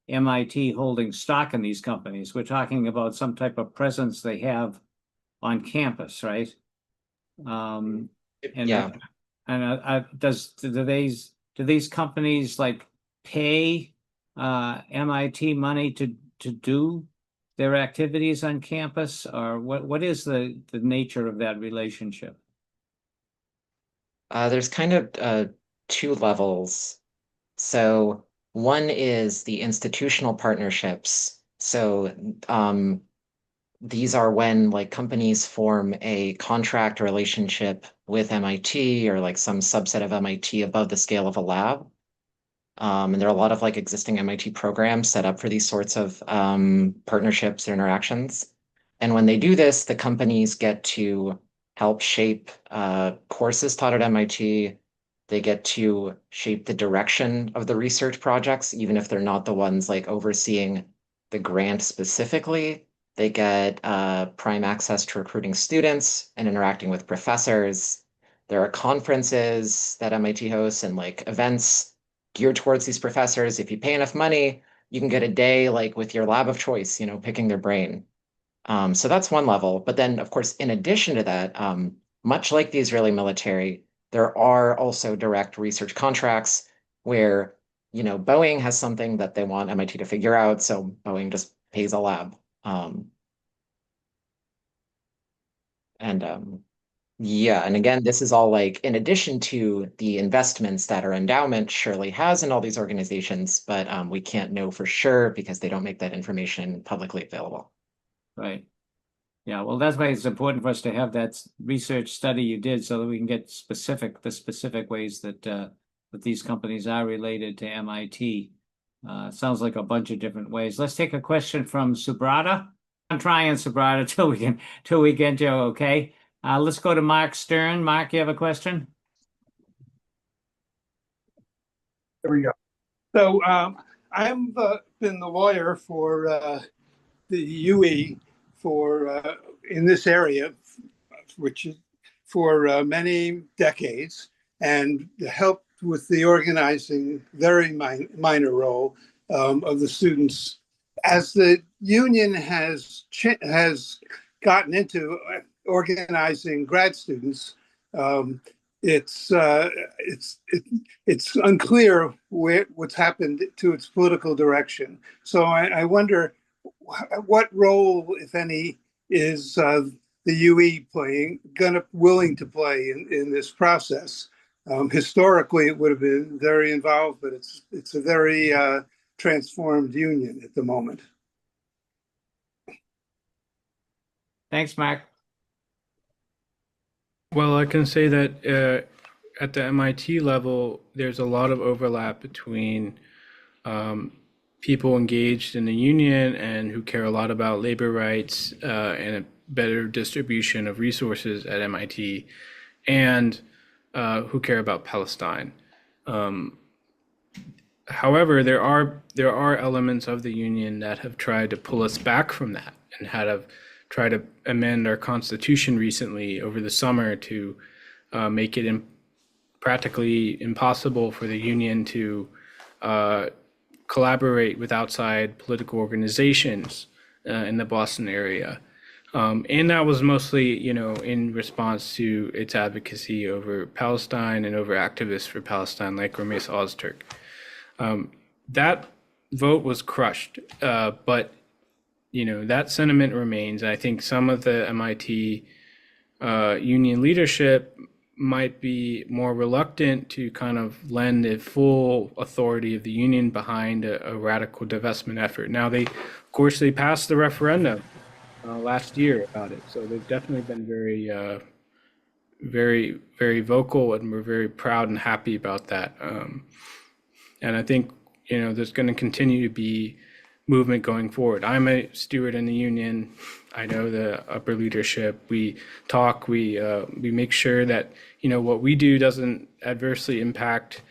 MIT holding stock in these companies. We're talking about some type of presence they have on campus, right? And Yeah. do these companies like pay MIT money to do their activities on campus, or what is the nature of that relationship? There's kind of two levels. So one is the institutional partnerships. So these are when like companies form a contract relationship with MIT or like some subset of MIT above the scale of a lab. And there are a lot of like existing MIT programs set up for these sorts of partnerships or interactions. And when they do this, the companies get to help shape courses taught at MIT. They get to shape the direction of the research projects, even if they're not the ones like overseeing the grant specifically. They get prime access to recruiting students and interacting with professors. There are conferences that MIT hosts and like events geared towards these professors. If you pay enough money, you can get a day like with your lab of choice, picking their brain. So that's one level. But then, of course, in addition to that, much like the Israeli military, there are also direct research contracts where, Boeing has something that they want MIT to figure out, so Boeing just pays a lab. And yeah, and again, this is all like in addition to the investments that our endowment surely has in all these organizations, but we can't know for sure because they don't make that information publicly available. Right. Yeah, well, that's why it's important for us to have that research study you did so that we can get the specific ways that that these companies are related to MIT. Sounds like a bunch of different ways. Let's take a question from Subrata. I'm trying Subrata till we get you okay. Let's go to Mark Stern. Mark, you have a question? There we go. So I've been the lawyer for the UE for in this area, which is for many decades, and helped with the organizing, very minor role of the students. As the union has gotten into organizing grad students, it's unclear what's happened to its political direction. So I wonder what role, if any, is the UE willing to play in this process? Historically, it would have been very involved, but it's a very transformed union at the moment. Thanks, Mark. Well, I can say that at the MIT level, there's a lot of overlap between people engaged in the union and who care a lot about labor rights and a better distribution of resources at MIT, and who care about Palestine. However, there are elements of the union that have tried to pull us back from that and have tried to amend our constitution recently over the summer to make it practically impossible for the union to collaborate with outside political organizations in the Boston area. And that was mostly, in response to its advocacy over Palestine and over activists for Palestine like Ramesh Ozturk. That vote was crushed, but that sentiment remains. I think some of the MIT union leadership might be more reluctant to kind of lend the full authority of the union behind a radical divestment effort. Now, of course, they passed the referendum last year about it, so they've definitely been very, very, very vocal, and we're very proud and happy about that. And I think there's going to continue to be movement going forward. I'm a steward in the union. I know the upper leadership. We talk. We make sure that what we do doesn't adversely impact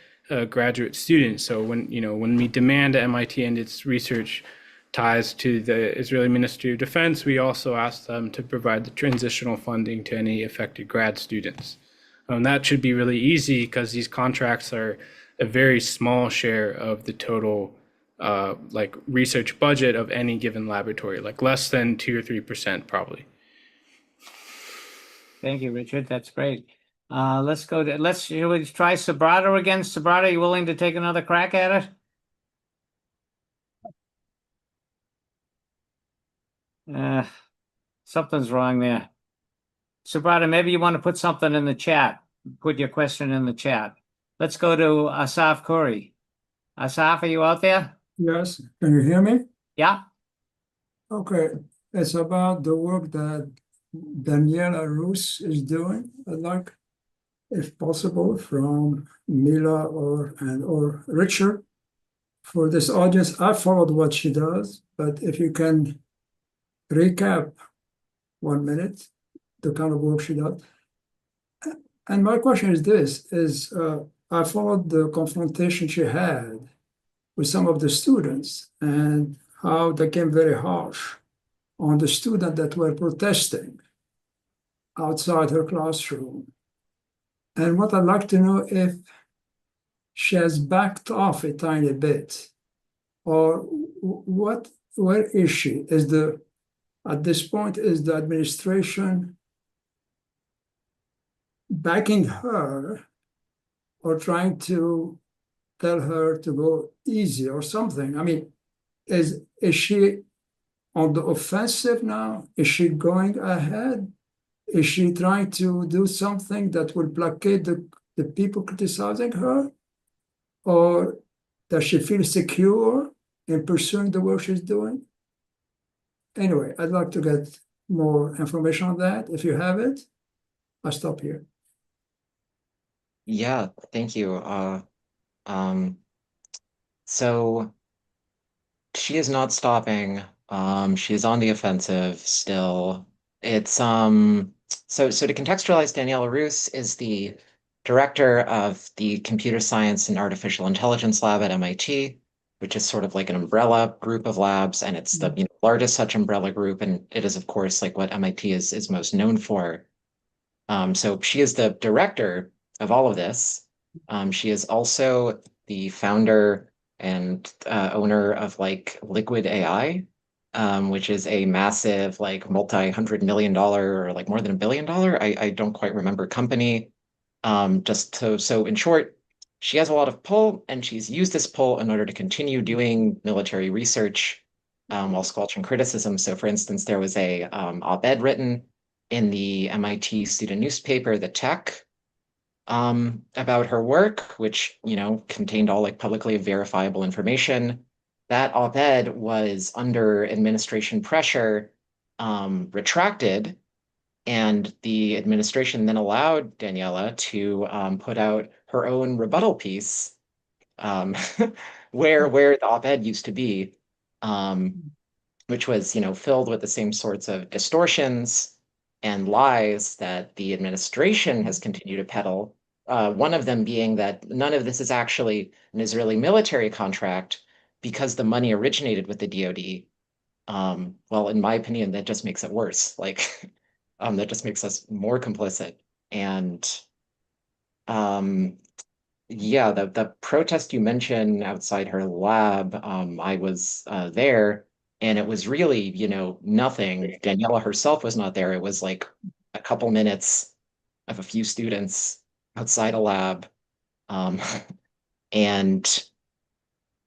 graduate students. So when we demand MIT and its research ties to the Israeli Ministry of Defense, we also ask them to provide the transitional funding to any affected grad students. That should be really easy because these contracts are a very small share of the total research budget of any given laboratory, like less than 2 or 3% probably. Thank you, Richard. That's great. Shall we try Subrata again? Subrata, are you willing to take another crack at it? Something's wrong there. Subrata, maybe you want to put something in the chat. Put your question in the chat. Let's go to Asaf Khoury. Asaf, are you out there? Yes, can you hear me? Yeah. Okay, it's about the work that Daniela Rus is doing. I'd like, if possible, from Mila or Richard. For this audience, I followed what she does, but if you can recap 1 minute, the kind of work she does. And my question is this, I followed the confrontation she had with some of the students and how they came very harsh on the students that were protesting outside her classroom. And what I'd like to know if she has backed off a tiny bit, or where is she? At this point, is the administration backing her or trying to tell her to go easy or something? I mean, is she on the offensive now? Is she going ahead? Is she trying to do something that will placate the people criticizing her? Or does she feel secure in pursuing the work she's doing? Anyway, I'd like to get more information on that. If you have it, I'll stop here. Yeah, thank you. So she is not stopping. She is on the offensive still. It's so to contextualize, Daniela Rus is the director of the Computer Science and Artificial Intelligence Lab at MIT, which is sort of like an umbrella group of labs, and it's the largest such umbrella group, and it is of course like what MIT is most known for. So she is the director of all of this. She is also the founder and owner of like Liquid AI, which is a massive like multi-$100 million or like more than $1 billion. I don't quite remember company. So in short, she has a lot of pull, and she's used this pull in order to continue doing military research while squelching criticism. So for instance, there was a op-ed written in the MIT student newspaper, The Tech, about her work, which, contained all like publicly verifiable information. That op-ed was under administration pressure, retracted, and the administration then allowed Daniela to put out her own rebuttal piece, where the op-ed used to be, which was, filled with the same sorts of distortions and lies that the administration has continued to peddle. One of them being that none of this is actually an Israeli military contract because the money originated with the DoD. Well, in my opinion, that just makes it worse. Like, that just makes us more complicit. And yeah, the protest you mentioned outside her lab, I was there, and it was really, nothing. Daniela herself was not there. It was like a couple minutes of a few students outside a lab. Um, and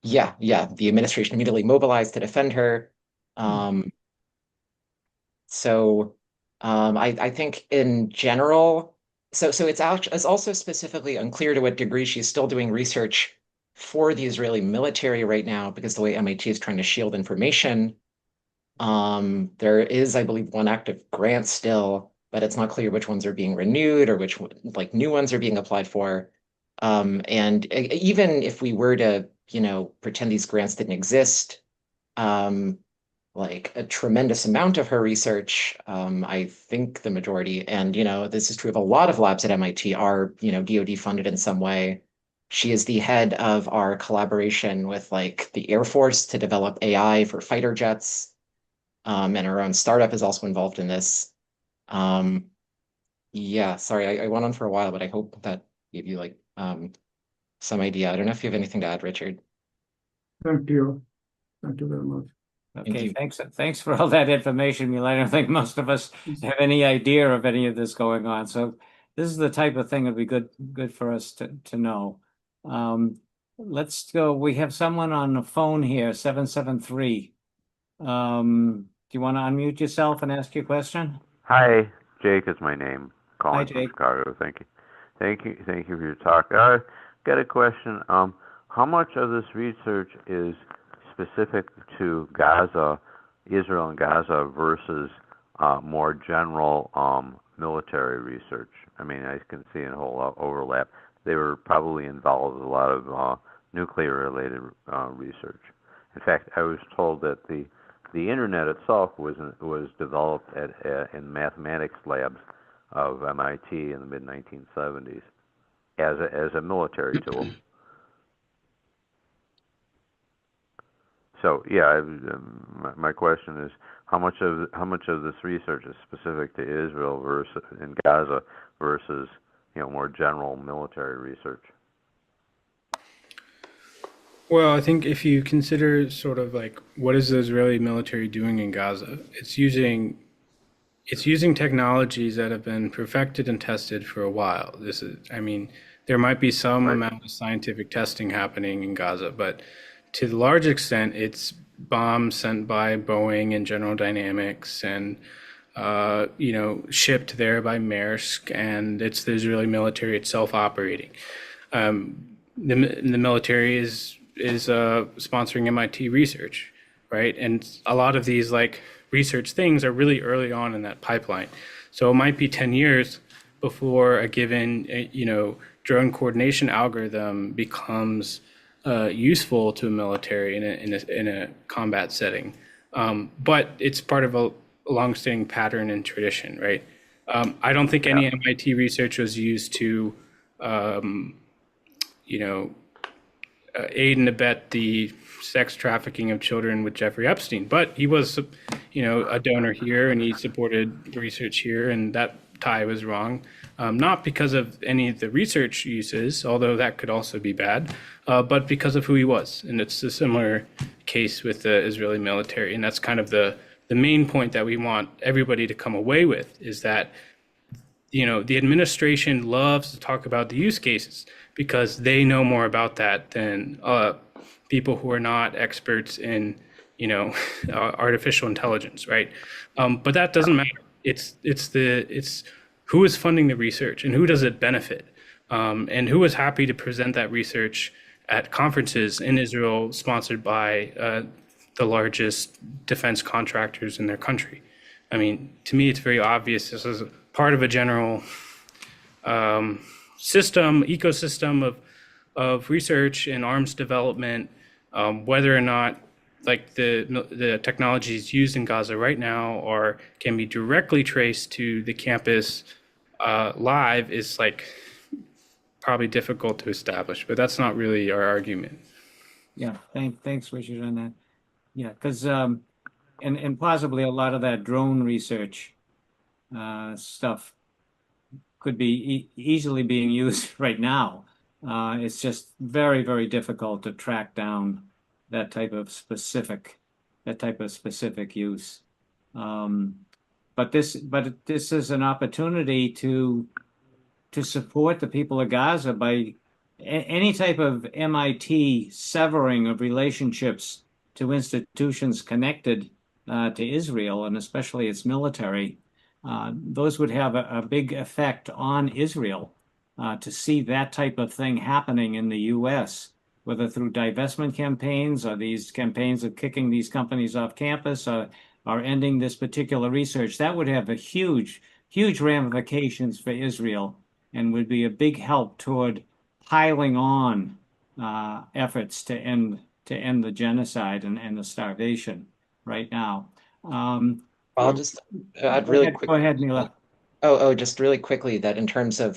yeah, the administration immediately mobilized to defend her. So I think in general, so it's also specifically unclear to what degree she's still doing research for the Israeli military right now, because the way MIT is trying to shield information. There is, I believe, one active grant still, but it's not clear which ones are being renewed or which like new ones are being applied for. And even if we were to, pretend these grants didn't exist, like a tremendous amount of her research, I think the majority, and this is true of a lot of labs at MIT, are DoD funded in some way. She is the head of our collaboration with like the Air Force to develop AI for fighter jets, and her own startup is also involved in this. Yeah, sorry, I went on for a while, but I hope that gave you like some idea. I don't know if you have anything to add, Richard. Thank you. Thank you very much. Okay, you. thanks for all that information, Mila. I don't think most of us have any idea of any of this going on. So this is the type of thing that'd be good for us to know. Let's go. We have someone on the phone here, 773. Do you want to unmute yourself and ask your question? Hi, Jake is my name. Hi, Calling from Jake. Chicago. Thank you for your talk. Got a question. How much of this research is specific to Gaza, Israel and Gaza, versus more general military research? I mean, I can see a whole overlap. They were probably involved with a lot of nuclear-related research. In fact, I was told that the internet itself was developed in mathematics labs of MIT in the mid 1970s as a military tool. So yeah, my question is, how much of this research is specific to Israel versus in Gaza versus more general military research? Well, I think if you consider sort of like what is the Israeli military doing in Gaza, it's using technologies that have been perfected and tested for a while. I mean, there might be some Right. amount of scientific testing happening in Gaza, but to the large extent, it's bombs sent by Boeing and General Dynamics and shipped there by Maersk, and it's the Israeli military itself operating. The military is sponsoring MIT research, right? And a lot of these like research things are really early on in that pipeline. So it might be 10 years before a given drone coordination algorithm becomes useful to a military in a combat setting. But it's part of a longstanding pattern and tradition, right? I don't think any MIT research was used to aid and abet the sex trafficking of children with Jeffrey Epstein, but he was, a donor here and he supported research here, and that tie was wrong. Not because of any of the research uses, although that could also be bad, but because of who he was. And it's a similar case with the Israeli military. And that's kind of the main point that we want everybody to come away with, is that the administration loves to talk about the use cases because they know more about that than people who are not experts in, artificial intelligence, right? But that doesn't matter. It's who is funding the research and who does it benefit, and who is happy to present that research at conferences in Israel sponsored by the largest defense contractors in their country. I mean, to me, it's very obvious this is part of a general ecosystem of research and arms development, whether or not like the technologies used in Gaza right now can be directly traced to the campus live is like probably difficult to establish, but that's not really our argument. Yeah, thanks, Richard, on that. Yeah, because and possibly a lot of that drone research stuff could be easily being used right now. It's just very, very difficult to track down that type of specific use. But this is an opportunity to support the people of Gaza by any type of MIT severing of relationships to institutions connected to Israel, and especially its military. Those would have a big effect on Israel to see that type of thing happening in the U.S., whether through divestment campaigns or these campaigns of kicking these companies off campus or ending this particular research. That would have a huge ramifications for Israel and would be a big help toward piling on efforts to end the genocide and the starvation right now. I'll just add really quick. Go ahead, Mila. Just really quickly that in terms of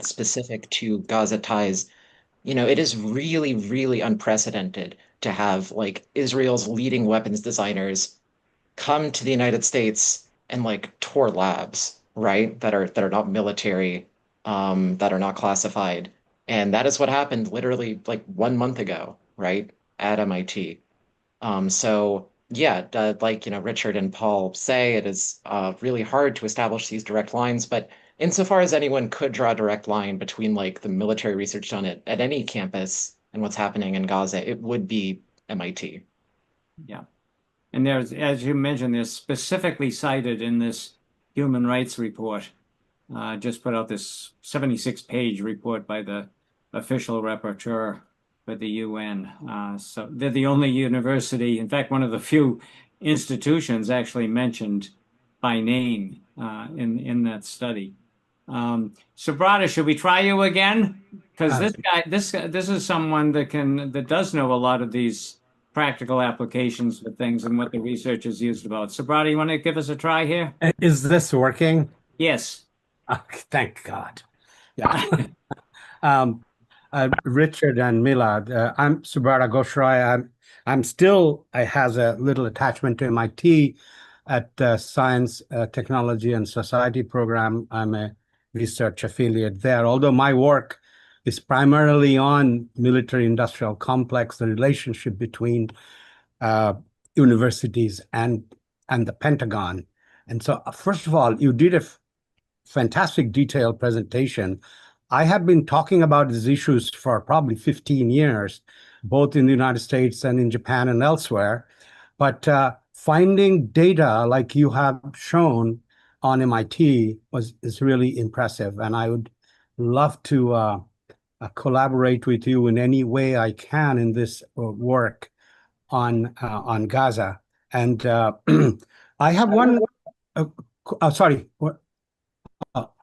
specific to Gaza ties, it is really, really unprecedented to have like Israel's leading weapons designers come to the United States and like tour labs, right? That are not military, that are not classified. And that is what happened literally like 1 month ago, right? At MIT. So yeah, like Richard and Paul say, it is really hard to establish these direct lines, but insofar as anyone could draw a direct line between like the military research done at any campus and what's happening in Gaza, it would be MIT. Yeah. And there's, as you mentioned, there's specifically cited in this human rights report, just put out this 76-page report by the official rapporteur for the UN. So they're the only university, in fact, one of the few institutions actually mentioned by name in that study. Subrata, should we try you again? Because this is someone that does know a lot of these practical applications for things and what the research is used about. Subrata, you want to give us a try here? Is this working? Yes. Thank God. Yeah. Richard and Mila, I'm Subrata Ghosh Roy. I has a little attachment to MIT, at the Science, Technology, and Society program. I'm a research affiliate there, although my work is primarily on military-industrial complex, the relationship between universities and the Pentagon. And so, first of all, you did a fantastic detailed presentation. I have been talking about these issues for probably 15 years, both in the United States and in Japan and elsewhere. But finding data like you have shown on MIT is really impressive. And I would love to collaborate with you in any way I can in this work on Gaza. And I have one. Sorry.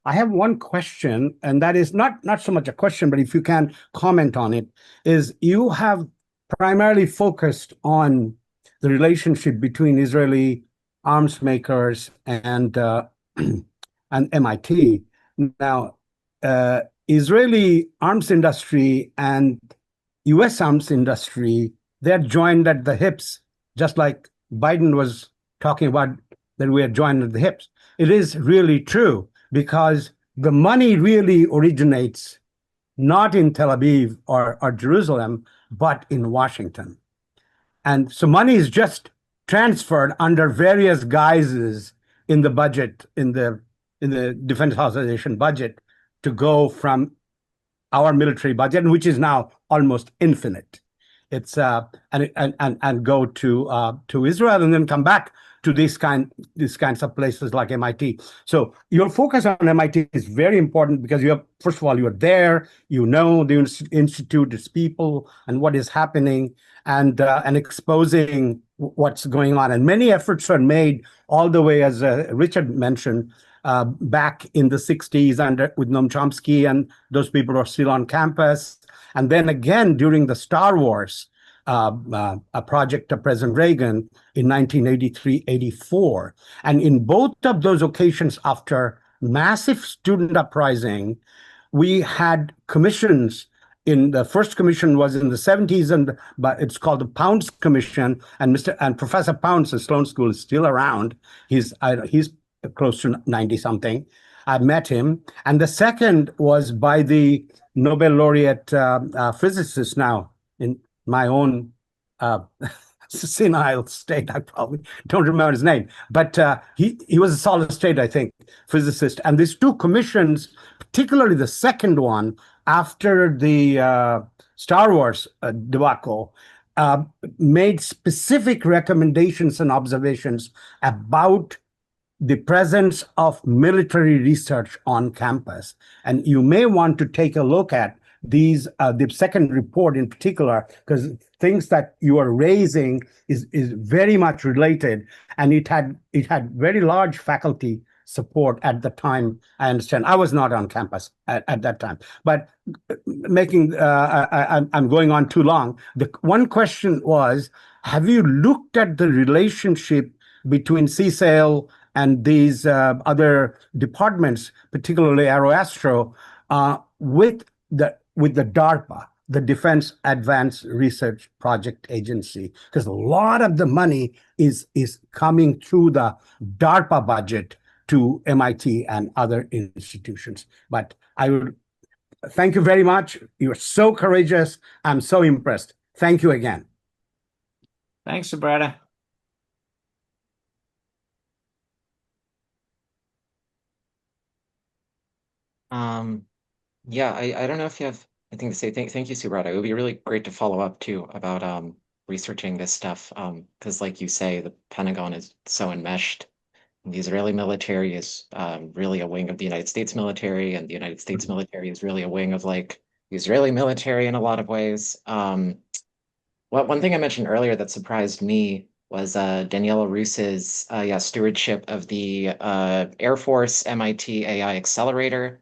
I have one question, and that is not so much a question, but if you can comment on it, is you have primarily focused on the relationship between Israeli arms makers and MIT. Now, Israeli arms industry and U.S. arms industry, they're joined at the hips, just like Biden was talking about that we are joined at the hips. It is really true, because the money really originates not in Tel Aviv or Jerusalem, but in Washington. And so money is just transferred under various guises in the budget, in the Defense Authorization budget, to go from our military budget, which is now almost infinite. It's and go to Israel and then come back to these kinds of places like MIT. So your focus on MIT is very important, because first of all, you're there, you know the institute, its people, and what is happening, and exposing what's going on. And many efforts are made all the way, as Richard mentioned, back in the 60s with Noam Chomsky, and those people are still on campus. And then again, during the Star Wars, a project of President Reagan in 1983-84. And in both of those occasions, after massive student uprising, we had commissions. In the first commission was in the 70s, but it's called the Pounds Commission, and Professor Pounds at Sloan School is still around. He's close to 90 something. I met him. And the second was by the Nobel laureate physicist, now in my own senile state. I probably don't remember his name, but he was a solid state, I think, physicist. And these two commissions, particularly the second one, after the Star Wars debacle, made specific recommendations and observations about the presence of military research on campus. And you may want to take a look at these, the second report in particular, because things that you are raising is very much related, and it had very large faculty support at the time. I understand. I was not on campus at that time, but I'm going on too long. The one question was, have you looked at the relationship between CSAIL and these other departments, particularly Aeroastro, with the DARPA, the Defense Advanced Research Project Agency? Because a lot of the money is coming through the DARPA budget to MIT and other institutions. But I would thank you very much. You're so courageous. I'm so impressed. Thank you again. Thanks, Subrata. Yeah, I don't know if you have anything to say. Thank you, Subrata. It would be really great to follow up too about researching this stuff. Because like you say, the Pentagon is so enmeshed. The Israeli military is really a wing of the United States military, and the United States military is really a wing of like the Israeli military in a lot of ways. One thing I mentioned earlier that surprised me was Daniela Rus's stewardship of the Air Force MIT AI Accelerator,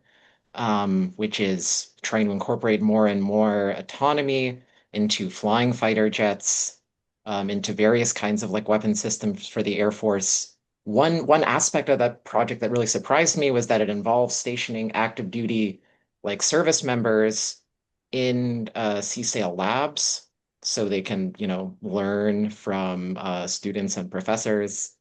which is trying to incorporate more and more autonomy into flying fighter jets, into various kinds of like weapon systems for the Air Force. One aspect of that project that really surprised me was that it involves stationing active duty like service members in CSAIL labs, so they can, learn from students and professors.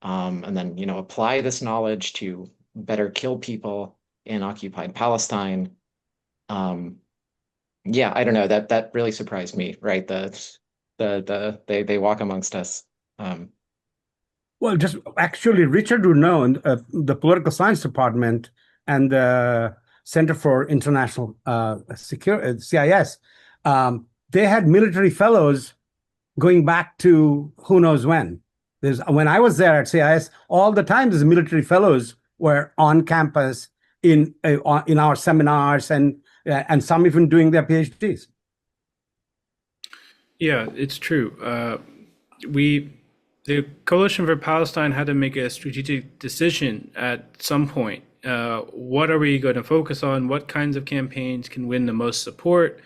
and then, apply this knowledge to better kill people in occupied Palestine. Yeah, I don't know, that really surprised me, right? They walk amongst us. Well, just actually, Richard would know, and the political science department and the Center for International Security, CIS, they had military fellows going back to who knows when. When I was there at CIS, all the time, these military fellows were on campus in our seminars, and some even doing their PhDs. Yeah, it's true. The Coalition for Palestine had to make a strategic decision at some point. What are we going to focus on? What kinds of campaigns can win the most support?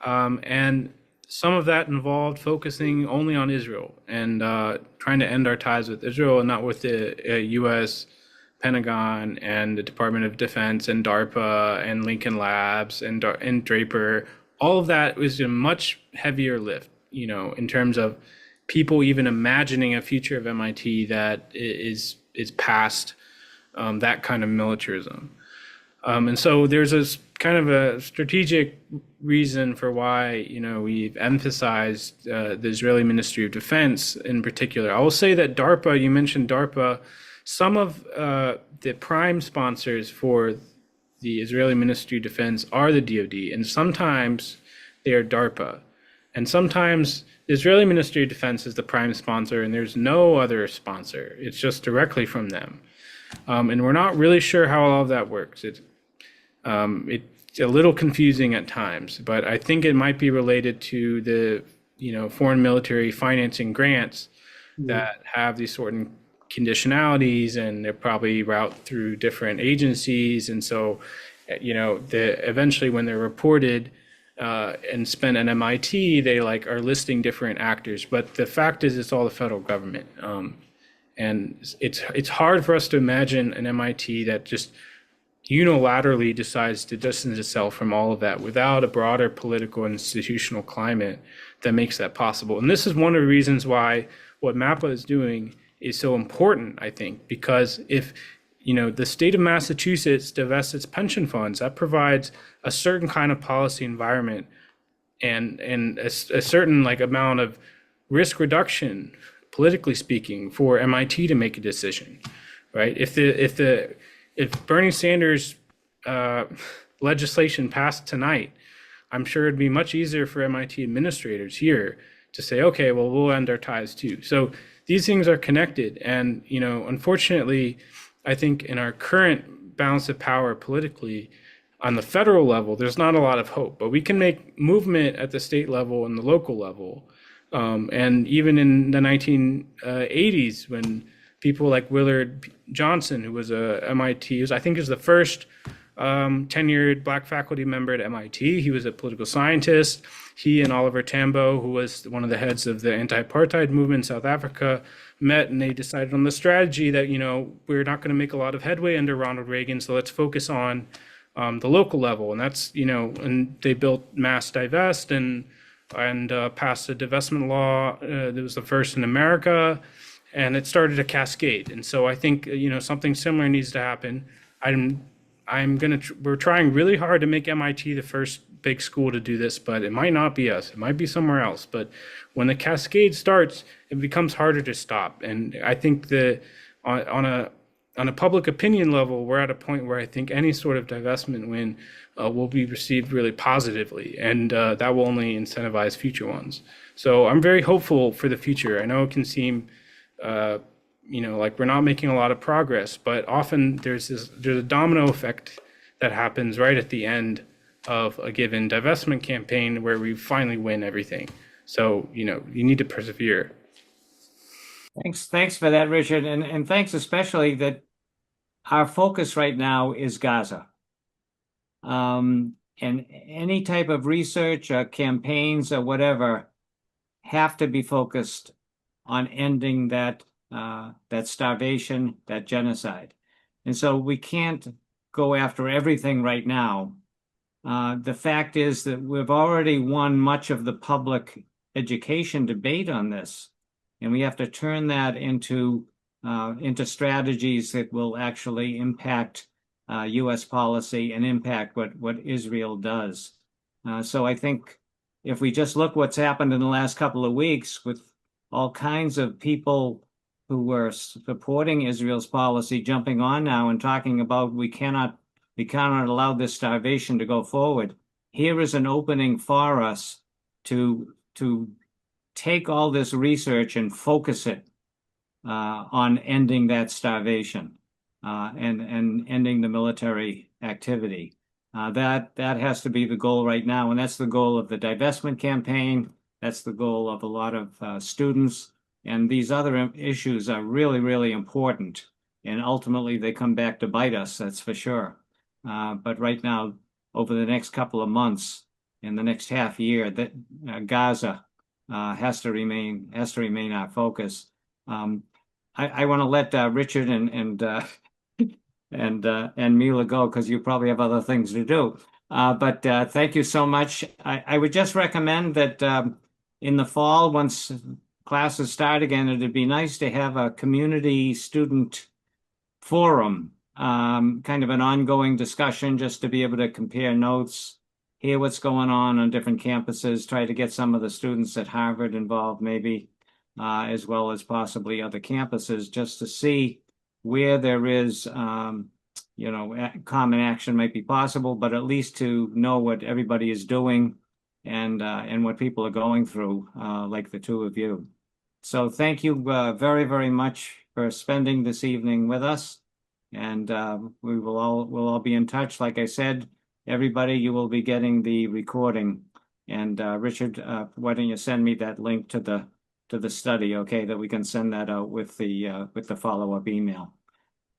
And some of that involved focusing only on Israel and trying to end our ties with Israel and not with the U.S. Pentagon and the Department of Defense and DARPA and Lincoln Labs and Draper. All of that was a much heavier lift, in terms of people even imagining a future of MIT that is past that kind of militarism. And so there's a kind of a strategic reason for why, we've emphasized the Israeli Ministry of Defense in particular. I will say that DARPA, you mentioned DARPA, some of the prime sponsors for the Israeli Ministry of Defense are the DoD, and sometimes they are DARPA. And sometimes the Israeli Ministry of Defense is the prime sponsor, and there's no other sponsor. It's just directly from them. And we're not really sure how all of that works. It's a little confusing at times, but I think it might be related to the, foreign military financing grants that have these sort of conditionalities, and they're probably route through different agencies. And so, eventually when they're reported, and spent at MIT, they are listing different actors, but the fact is it's all the federal government. And it's hard for us to imagine an MIT that just unilaterally decides to distance itself from all of that without a broader political and institutional climate that makes that possible. And this is one of the reasons why what MAPA is doing is so important, I think, because if the state of Massachusetts divests its pension funds, that provides a certain kind of policy environment and a certain amount of risk reduction, politically speaking, for MIT to make a decision, right? If Bernie Sanders legislation passed tonight, I'm sure it'd be much easier for MIT administrators here to say, okay, well, we'll end our ties too. So these things are connected, and unfortunately, I think in our current balance of power politically, on the federal level, there's not a lot of hope, but we can make movement at the state level and the local level. And even in the 1980s, when people like Willard Johnson, who was a MIT, I think is the first tenured Black faculty member at MIT. He was a political scientist. He and Oliver Tambo, who was one of the heads of the anti-apartheid movement in South Africa, met, and they decided on the strategy that, we're not going to make a lot of headway under Ronald Reagan, so let's focus on the local level. And that's, and they built Mass Divest and passed a divestment law that was the first in America, and it started a cascade. And so I think, something similar needs to happen. We're trying really hard to make MIT the first big school to do this, but it might not be us. It might be somewhere else. But when the cascade starts, it becomes harder to stop. And I think that on a public opinion level, we're at a point where I think any sort of divestment win will be received really positively, and that will only incentivize future ones. So I'm very hopeful for the future. I know it can seem like we're not making a lot of progress, but often there's a domino effect that happens right at the end of a given divestment campaign where we finally win everything. So, you need to persevere. Thanks for that, Richard. And thanks especially that our focus right now is Gaza. And any type of research or campaigns or whatever have to be focused on ending that starvation, that genocide. And so we can't go after everything right now. The fact is that we've already won much of the public education debate on this, and we have to turn that into into strategies that will actually impact U.S. policy and impact what Israel does. So I think if we just look what's happened in the last couple of weeks with all kinds of people who were supporting Israel's policy jumping on now and talking about we cannot allow this starvation to go forward. Here is an opening for us to take all this research and focus it on ending that starvation and ending the military activity. That has to be the goal right now, and that's the goal of the divestment campaign. That's the goal of a lot of students, and these other issues are really, really important. And ultimately, they come back to bite us. That's for sure. But right now, over the next couple of months, in the next half year, that Gaza has to remain our focus. I want to let Richard and Mila go because you probably have other things to do. But thank you so much. I would just recommend that in the fall, once classes start again, it'd be nice to have a community student forum, kind of an ongoing discussion just to be able to compare notes, hear what's going on different campuses, try to get some of the students at Harvard involved maybe, as well as possibly other campuses, just to see where there is, common action might be possible, but at least to know what everybody is doing and what people are going through, like the two of you. So thank you very, very much for spending this evening with us. And we'll all be in touch. Like I said, everybody, you will be getting the recording. And Richard, why don't you send me that link to the study, okay, that we can send that out with the follow-up email.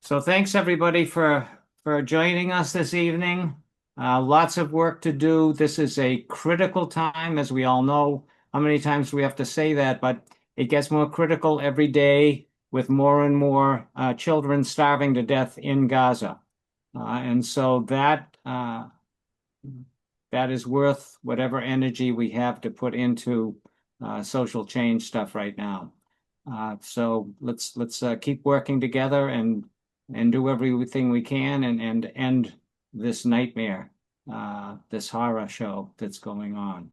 So thanks everybody for joining us this evening. Lots of work to do. This is a critical time, as we all know. How many times do we have to say that? But it gets more critical every day with more and more children starving to death in Gaza. And so that is worth whatever energy we have to put into social change stuff right now. So let's keep working together and do everything we can and end this nightmare, this horror show that's going on.